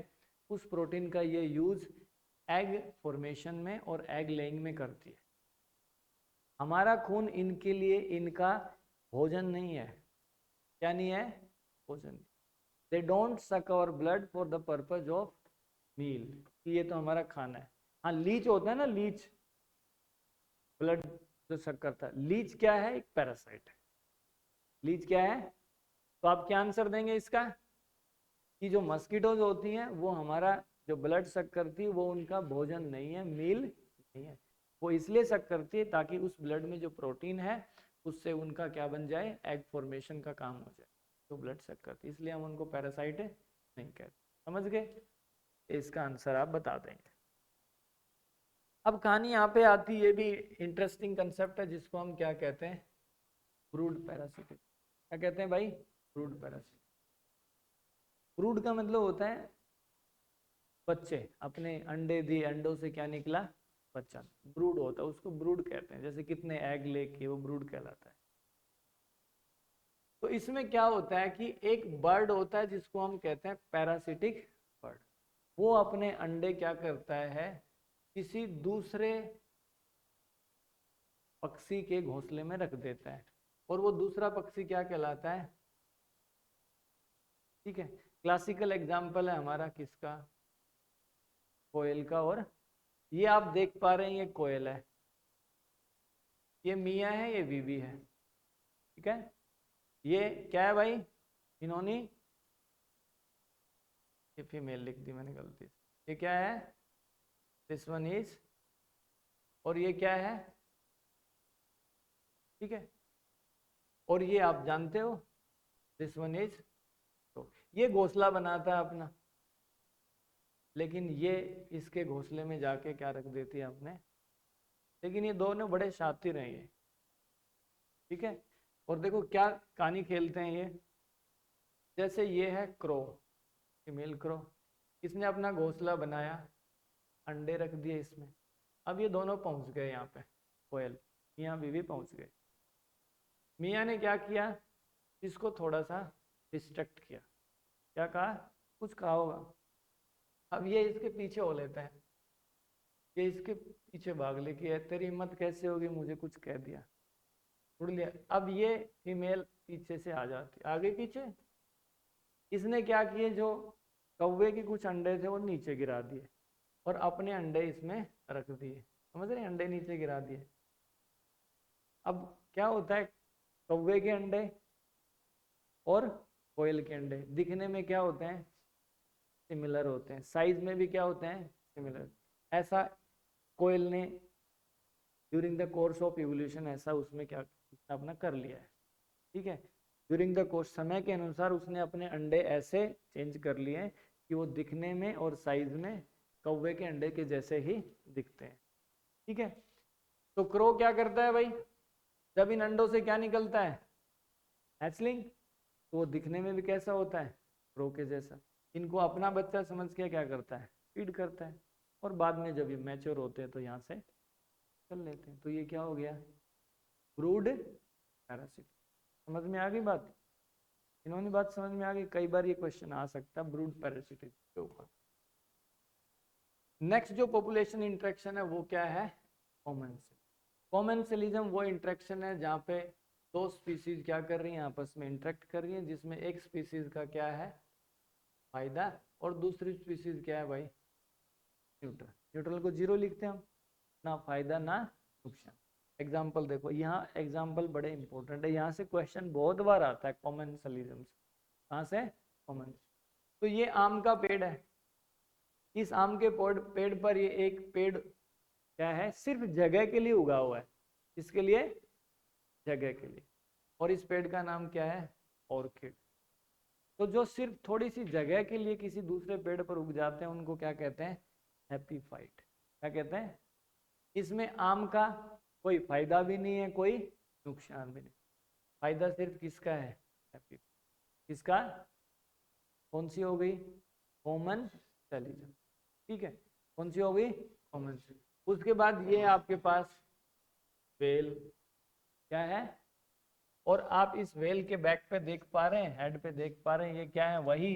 उस प्रोटीन का ये यूज एग फॉर्मेशन में और एग लेइंग में करती है। हमारा खून इनके लिए इनका भोजन नहीं है। क्या नहीं है, भोजन। They don't suck our blood for the purpose of meal, ये तो हमारा खाना है। हाँ, लीच होता है ना, लीच ब्लड जो सक करता है, लीच क्या है, एक पैरासाइट है। लीच क्या है, तो आप क्या आंसर देंगे इसका, कि जो मस्कीटोज होती हैं वो हमारा जो ब्लड सक करती है वो उनका भोजन नहीं है, मील नहीं है। वो इसलिए सक करती है ताकि उस ब्लड में जो प्रोटीन है उससे उनका क्या बन जाए, एग फॉर्मेशन का काम हो जाए, तो ब्लड सक करती है, इसलिए हम उनको पैरासाइट नहीं कहते। समझ गए, इसका आंसर आप बता देंगे। अब कहानी यहाँ पे आती, ये भी इंटरेस्टिंग कंसेप्ट है जिसको हम क्या कहते हैं, ब्रूड पैरासिटिक। क्या कहते हैं भाई, ब्रूड पैरासिटिक। ब्रूड का मतलब होता है बच्चे, अपने अंडे दिए, अंडों से क्या निकला, बच्चा, ब्रूड होता है, उसको ब्रूड कहते हैं। जैसे कितने एग लेके, वो ब्रूड कहलाता है। तो इसमें क्या होता है कि एक बर्ड होता है जिसको हम कहते हैं पैरासिटिक बर्ड। वो अपने अंडे क्या करता है, किसी दूसरे पक्षी के घोंसले में रख देता है, और वो दूसरा पक्षी क्या कहलाता है, ठीक है। क्लासिकल एग्जाम्पल है हमारा किसका, कोयल का। और ये आप देख पा रहे हैं, ये कोयल है, ये मियाँ है, ये बीवी है, ठीक है। ये क्या है भाई, इन्होंने, ये फीमेल लिख दी मैंने गलती से, ये क्या है, दिस वन इज, और ये क्या है, ठीक है, और ये आप जानते हो दिस वन इज। तो ये घोंसला बनाता है अपना, लेकिन ये इसके घोंसले में जाके क्या रख देती है अपने, लेकिन ये दोनों बड़े शातिर हैं ये, ठीक है। और देखो क्या कहानी खेलते हैं ये, जैसे ये है क्रो, फीमेल क्रो, इसने अपना घोंसला बनाया, अंडे रख दिए इसमें। अब ये दोनों पहुंच गए यहाँ पे, कोयल मियाँ बीवी पहुंच गए। मियाँ ने क्या किया, इसको थोड़ा सा डिस्ट्रैक्ट किया, क्या कहा, कुछ कहा होगा। अब ये इसके पीछे हो लेता है, ये इसके पीछे भाग ले कि तेरी हिम्मत कैसे होगी मुझे कुछ कह दिया, उड़ लिया। अब ये फीमेल पीछे से आ जाती, आगे पीछे, इसने क्या किए, जो कौवे के कुछ अंडे थे वो नीचे गिरा दिए और अपने अंडे इसमें रख दिए, समझ रहे हैं, अंडे नीचे गिरा दिए। अब क्या होता है, कौवे के अंडे और कोयल के अंडे दिखने में क्या होते हैं, सिमिलर होते हैं, साइज में भी क्या होते हैं, सिमिलर। ऐसा कोयल ने during the course of evolution ऐसा उसमें क्या अपना कर लिया है, ठीक है। ड्यूरिंग द कोर्स, समय के अनुसार उसने अपने अंडे ऐसे चेंज कर लिए हैं कि वो दिखने में और साइज में कौवे के अंडे के जैसे ही दिखते हैं, ठीक है। तो क्रो क्या करता है भाई, जब इन अंडों से क्या निकलता है, हैचलिंग, तो वो दिखने में भी कैसा होता है, क्रो के जैसा। इनको अपना बच्चा समझ के क्या करता है, फीड करता है, और बाद में जब ये मैच्योर होते हैं तो यहाँ से चल लेते हैं। तो ये क्या हो गया, ब्रूड पैरासिट। समझ में आ गई बात, इन्होंने बात समझ में आ गई। कई बार ये क्वेश्चन आ सकता है ब्रूड पैरासिट के ऊपर। नेक्स्ट जो पॉपुलेशन इंटरेक्शन है वो क्या है, कॉमेंसल। कॉमेंसलिज्म वो इंटरेक्शन है जहाँ पे दो स्पीसीज क्या कर रही हैं, आपस में इंटरेक्ट कर रही हैं, जिसमें एक स्पीसीज का क्या है फायदा और दूसरी स्पीसीज क्या है भाई न्यूट्रल। न्यूट्रल को जीरो लिखते हैं हम, ना फायदा ना नुकसान। एग्जाम्पल देखो, यहाँ एग्जाम्पल बड़े इंपॉर्टेंट है, यहाँ से क्वेश्चन बहुत बार आता है कॉमेंसलिज्म से। कहाँ से, कॉमन। तो ये आम का पेड़ है, इस आम के पेड़ पर ये एक पेड़ क्या है, सिर्फ जगह के लिए उगा हुआ है, इसके लिए, जगह के लिए, और इस पेड़ का नाम क्या है, ऑर्किड। तो जो सिर्फ थोड़ी सी जगह के लिए किसी दूसरे पेड़ पर उग जाते हैं उनको क्या कहते हैं, एपीफाइट। क्या कहते हैं, इसमें आम का कोई फायदा भी नहीं है, कोई नुकसान भी नहीं, फायदा सिर्फ किसका है, एपी। किसका, कौन सी हो गई, कॉमन सेलिज्म, ठीक है, कौन सी हो गई, कॉमन। उसके बाद ये आपके पास वेल क्या है, और आप इस वेल के बैक पे देख पा रहे हैं, हेड पे देख पा रहे हैं, ये क्या है, वही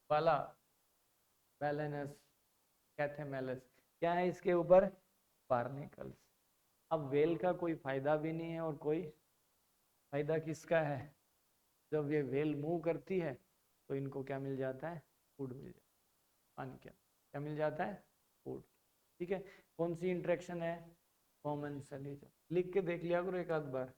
वाला बैलेनस कैथेमेलस, क्या है इसके ऊपर, बार्निकल्स। अब वेल का कोई फायदा भी नहीं है और कोई फायदा किसका है, जब ये वेल मूव करती है तो इनको क्या मिल जाता है, फूड मिल जाता है, पानी क्या मिल जाता है, फूड, ठीक है। कौन सी इंटरेक्शन है, कॉमन सेलिज्म। लिख के देख लिया करो एक आध बार।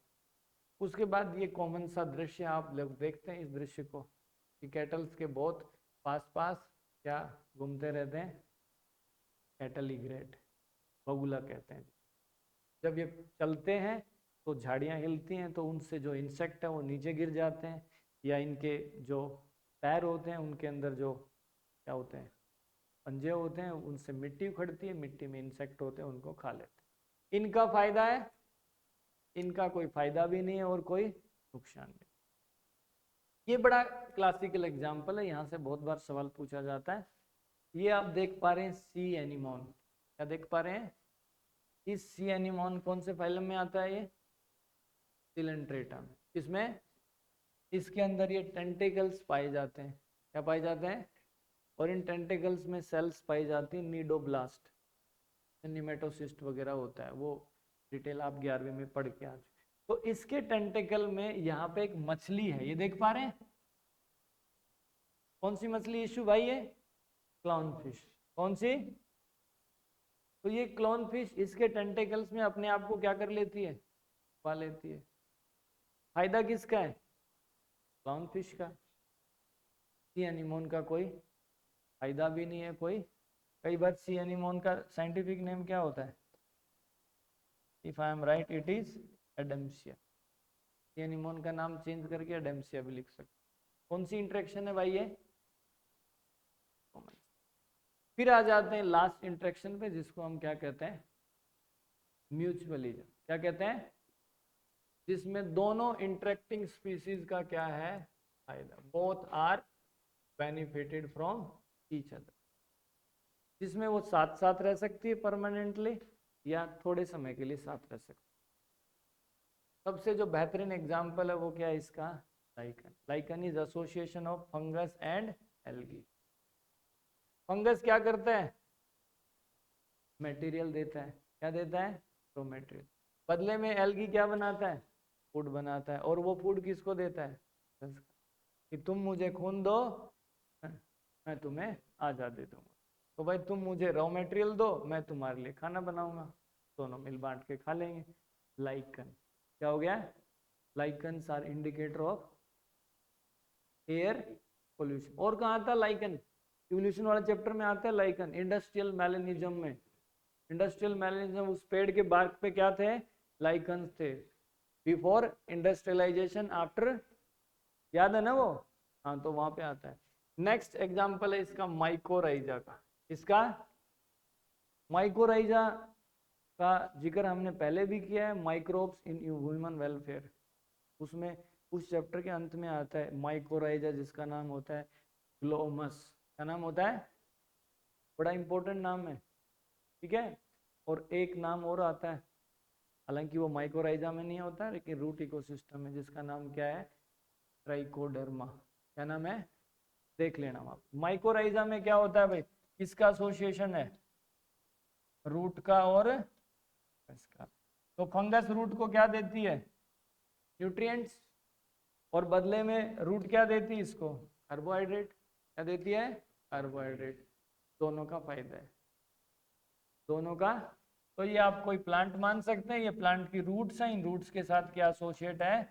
उसके बाद ये कॉमन सा दृश्य आप लोग देखते हैं, इस दृश्य को कि कैटल्स के बहुत पास पास क्या घूमते रहते हैं, कैटल इग्रेट, बगुला कहते हैं। जब ये चलते हैं तो झाड़ियाँ हिलती हैं, तो उनसे जो इंसेक्ट है वो नीचे गिर जाते हैं, या इनके जो पैर होते हैं उनके अंदर जो क्या होते हैं, पंजे होते हैं, उनसे मिट्टी उखड़ती है, मिट्टी में इंसेक्ट होते हैं, उनको खा लेते हैं। इनका फायदा है, इनका कोई फायदा भी नहीं है और कोई नुकसान नहीं। ये बड़ा क्लासिकल एग्जाम्पल है, यहाँ से बहुत बार सवाल पूछा जाता है। ये आप देख पा रहे हैं सी एनिमोन, क्या देख पा रहे हैं, इस सी एनिमोन कौन से फाइलम में आता है, ये सिलेंट्रेटा में। इसमें इसके अंदर ये टेंटिकल्स पाए जाते हैं, क्या पाए जाते हैं, और इन टेंटिकल्स में सेल्स पाई जाती हैं, नीडोब्लास्ट, निमेटोसिस्ट वगैरह होता है, वो डिटेल आप 11वीं में पढ़ के आ चुके। तो इसके टेंटिकल में यहाँ पे एक मछली है, ये देख पा रहे हैं, कौन सी मछली इशू भाई है, क्लाउन फिश। कौन सी, तो ये क्लाउन फिश इसके टेंटिकल्स में अपने आप को क्या कर लेती है, पा लेती है। फायदा किसका है? क्लाउन फिश का। सी एनीमोन का कोई फायदा भी नहीं है कोई। कई बार सी एनीमोन का साइंटिफिक नेम क्या होता है? If I am right it is एडेम्सिया। C anemone का नाम चेंज करके एडेम्सिया भी लिख सकते। कौन सी इंटरेक्शन है भाई ये? फिर आ जाते हैं लास्ट इंटरेक्शन पे, जिसको हम क्या कहते हैं? म्यूचुअलिज्म। क्या कहते हैं? जिसमें दोनों इंटरेक्टिंग स्पीसीज का क्या है? फायदा। Both are benefited from each other. जिसमें वो साथ साथ रह सकती है परमानेंटली, या थोड़े समय के लिए साथ रह सकती है। सबसे जो बेहतरीन एग्जाम्पल है वो क्या है इसका? Lichen. Lichen is association of fungus and algae. Fungus क्या करता है? मटेरियल देता है। क्या देता है? Raw material. बदले में एल्गी क्या बनाता है? फूड बनाता है। और वो फूड किसको देता है? कि तुम मुझे खून दो, मैं तुम्हें आज़ादी दूंगा। तो भाई तुम मुझे रॉ मटेरियल दो, मैं तुम्हारे लिए खाना बनाऊंगा, दोनों मिल बांट के खा लेंगे। लाइकन क्या हो गया? Lichens are indicator of air pollution. और कहाँ आता लाइकन? इवोल्यूशन वाले चैप्टर में आता है लाइकन, इंडस्ट्रियल मैलेनिज्म में। इंडस्ट्रियल मैलेनिज्म, उस पेड़ के बार्क पे क्या थे? लाइकन्स थे। बिफोर इंडस्ट्रियलाइजेशन, आफ्टर, याद है ना वो? हाँ, तो वहां पे आता है। नेक्स्ट एग्जांपल है इसका माइकोराइजा का। इसका माइकोराइजा का जिक्र हमने पहले भी किया है, माइक्रोब्स इन ह्यूमन वेलफेयर। उसमें उस चैप्टर के अंत में आता है माइकोराइजा, जिसका नाम होता है ग्लोमस। क्या नाम होता है? बड़ा इंपॉर्टेंट नाम है, ठीक है। और एक नाम और आता है, हालांकि वो माइकोराइजा में नहीं होता, लेकिन रूट इकोसिस्टम में, जिसका नाम क्या है? ट्राइकोडर्मा। क्या नाम है? देख लेना आप। माइकोराइजा में क्या होता है भाई? किसका एसोसिएशन है? रूट का और इसका। तो फंगस रूट को क्या देती है? न्यूट्रिएंट्स। और बदले में रूट क्या देती है इसको? कार्बोहाइड्रेट। क्या देती है? कार्बोहाइड्रेट। दोनों का फायदा है, दोनों का। तो ये आप कोई प्लांट मान सकते हैं, ये प्लांट की रूट्स हैं। इन रूट्स के साथ क्या एसोसिएट है?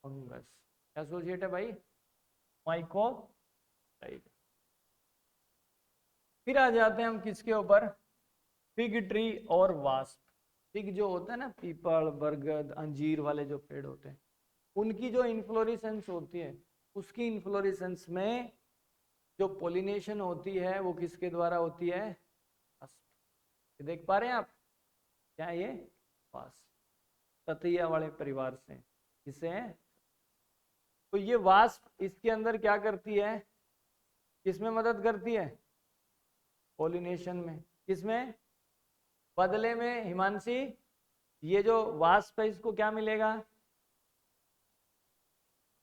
फंगस। क्या एसोसिएट है भाई? माइकोराइजा। फिर आ जाते हैं हम किसके ऊपर? फिग ट्री और वास्प। फिग जो होता है ना, पीपल, बरगद, अंजीर वाले जो पेड़ होते हैं, उनकी जो इन्फ्लोरेसेंस होती है, उसकी इन्फ्लोरेसेंस में जो पोलिनेशन होती है वो किसके द्वारा होती है? वास्प। देख पा रहे हैं आप? क्या ये? वास्प। ततैया वाले परिवार से किसे है? तो ये वास्प इसके अंदर क्या करती है? किसमें मदद करती है? पोलिनेशन में। किसमें? बदले में हिमांशी, ये जो वास्प है इसको क्या मिलेगा?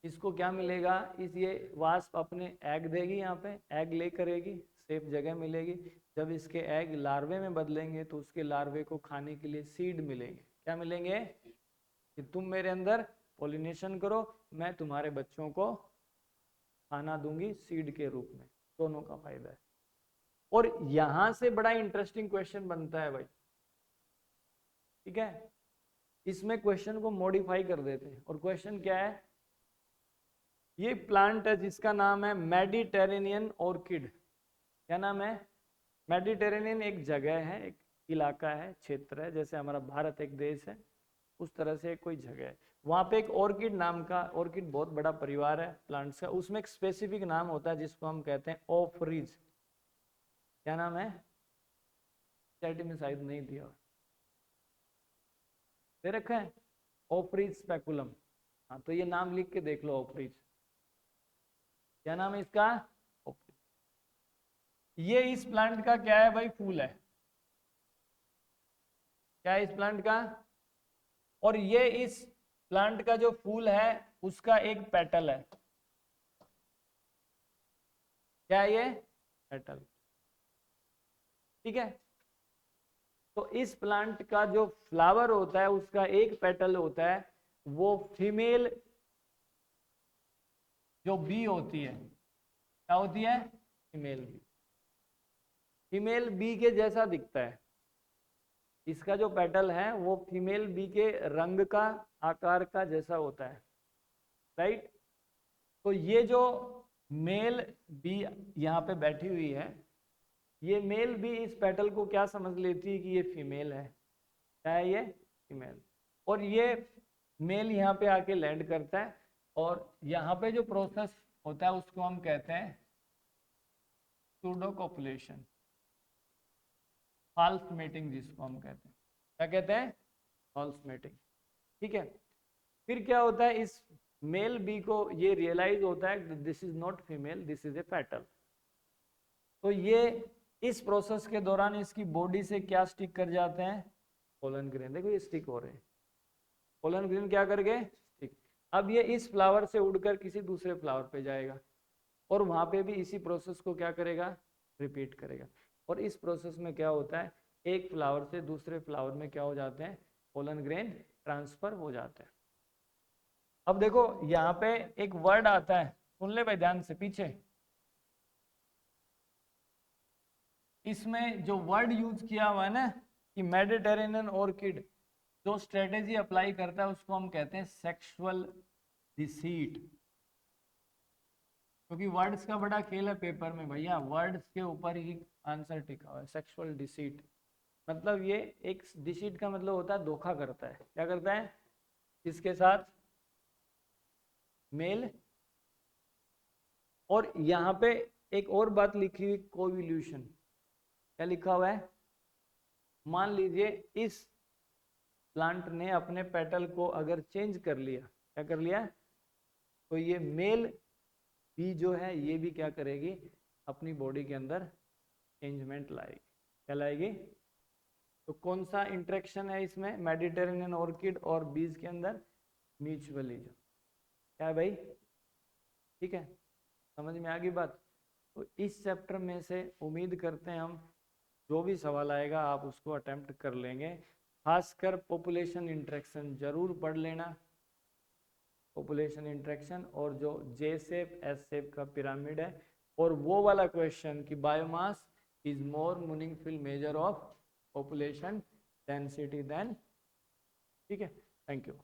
इसको क्या मिलेगा? इस ये वास्प अपने एग देगी, यहाँ पे एग ले करेगी, सेफ जगह मिलेगी। जब इसके एग लार्वे में बदलेंगे तो उसके लार्वे को खाने के लिए सीड मिलेंगे। क्या मिलेंगे? कि तुम मेरे अंदर पॉलिनेशन करो, मैं तुम्हारे बच्चों को खाना दूंगी सीड के रूप में। दोनों का फायदा है। और यहां से बड़ा इंटरेस्टिंग क्वेश्चन बनता है भाई, ठीक है। इसमें क्वेश्चन को मॉडिफाई कर देते हैं। और क्वेश्चन क्या है? ये प्लांट है जिसका नाम है मेडिटेरेनियन ऑर्किड। क्या नाम है? मेडिटेरेनियन एक जगह है, एक इलाका है, क्षेत्र है, जैसे हमारा भारत एक देश है, उस तरह से कोई जगह है। वहां पे एक ऑर्किड नाम का, ऑर्किड बहुत बड़ा परिवार है प्लांट्स का, उसमें एक स्पेसिफिक नाम होता है जिसको हम कहते हैं ऑफरीज। क्या नाम है? चैट में शायद नहीं दिया, दे रखा है, ऑफरीज स्पेकुलम। हाँ, तो ये नाम लिख के देख लो, ऑफरीज। क्या नाम है इसका? ये इस प्लांट का क्या है भाई? फूल है। क्या है इस प्लांट का? और ये इस प्लांट का जो फूल है उसका एक पेटल है। क्या है ये? पेटल, ठीक है। तो इस प्लांट का जो फ्लावर होता है उसका एक पेटल होता है, वो फीमेल जो बी होती है, क्या होती है? Female B. फीमेल बी के जैसा दिखता है, इसका जो पेटल है वो फीमेल बी के रंग का, आकार का जैसा होता है, राइट। तो ये जो मेल बी यहाँ पे बैठी हुई है, ये मेल बी इस पेटल को क्या समझ लेती है कि ये फीमेल है, क्या है ये, फीमेल। और ये मेल यहाँ पे आके लैंड करता है, और यहाँ पे जो प्रोसेस होता है उसको हम कहते हैं सूडो कॉपुलेशन, फॉल्स मेटिंग जिसको हम कहते हैं। क्या कहते हैं, फॉल्स मेटिंग, ठीक है। फिर क्या होता है, इस मेल बी को ये रियलाइज होता है this is not female, this is a petal. तो ये इस प्रोसेस के दौरान इसकी बॉडी से क्या स्टिक कर जाते हैं, पोलन ग्रेन, देखो ये स्टिक हो रहे हैं, पोलन ग्रेन क्या करके स्टिक। अब ये इस फ्लावर से उड़कर किसी दूसरे फ्लावर पे जाएगा, और वहां पे भी इसी प्रोसेस को क्या करेगा, रिपीट करेगा। और इस प्रोसेस में क्या होता है, एक फ्लावर से दूसरे फ्लावर में क्या हो जाते हैं, पोलन ग्रेन ट्रांसफर हो जाते हैं। अब देखो यहाँ पे एक वर्ड आता है, सुन ले भाई ध्यान से पीछे, इसमें जो वर्ड यूज किया हुआ है ना कि मेडिटेरेनियन ऑर्किड, जो स्ट्रेटेजी अप्लाई करता है उसको हम कहते हैं सेक्सुअल डिसीट। क्योंकि वर्ड्स का बड़ा खेल है पेपर में भैया, वर्ड्स के ऊपर ही आंसर टिका हुआ है। सेक्सुअल डिसीट मतलब ये एक, डिसीट का मतलब होता है धोखा करता है, क्या करता है, किसके साथ, मेल। और यहाँ पे एक और बात लिखी हुई, कोविल्यूशन, क्या लिखा हुआ है, मान लीजिए इस प्लांट ने अपने पेटल को अगर चेंज कर लिया, क्या कर लिया, तो ये मेल बी जो है ये भी क्या करेगी, अपनी बॉडी के अंदर चेंजमेंट लाएगी, क्या लाएगी। तो कौन सा इंटरेक्शन है इसमें, मेडिटेरेनियन ऑर्किड और बीज के अंदर, म्यूचुअलिज्म, क्या है भाई, ठीक है, समझ में आ गई बात। तो इस चैप्टर में से उम्मीद करते हैं हम जो भी सवाल आएगा आप उसको अटेम्प्ट कर लेंगे। खासकर पॉपुलेशन इंटरेक्शन जरूर पढ़ लेना, पॉपुलेशन इंटरेक्शन, और जो जे शेप एस शेप का पिरामिड है, और वो वाला क्वेश्चन कि biomass is more meaningful measure of population density than, ठीक है। Thank you.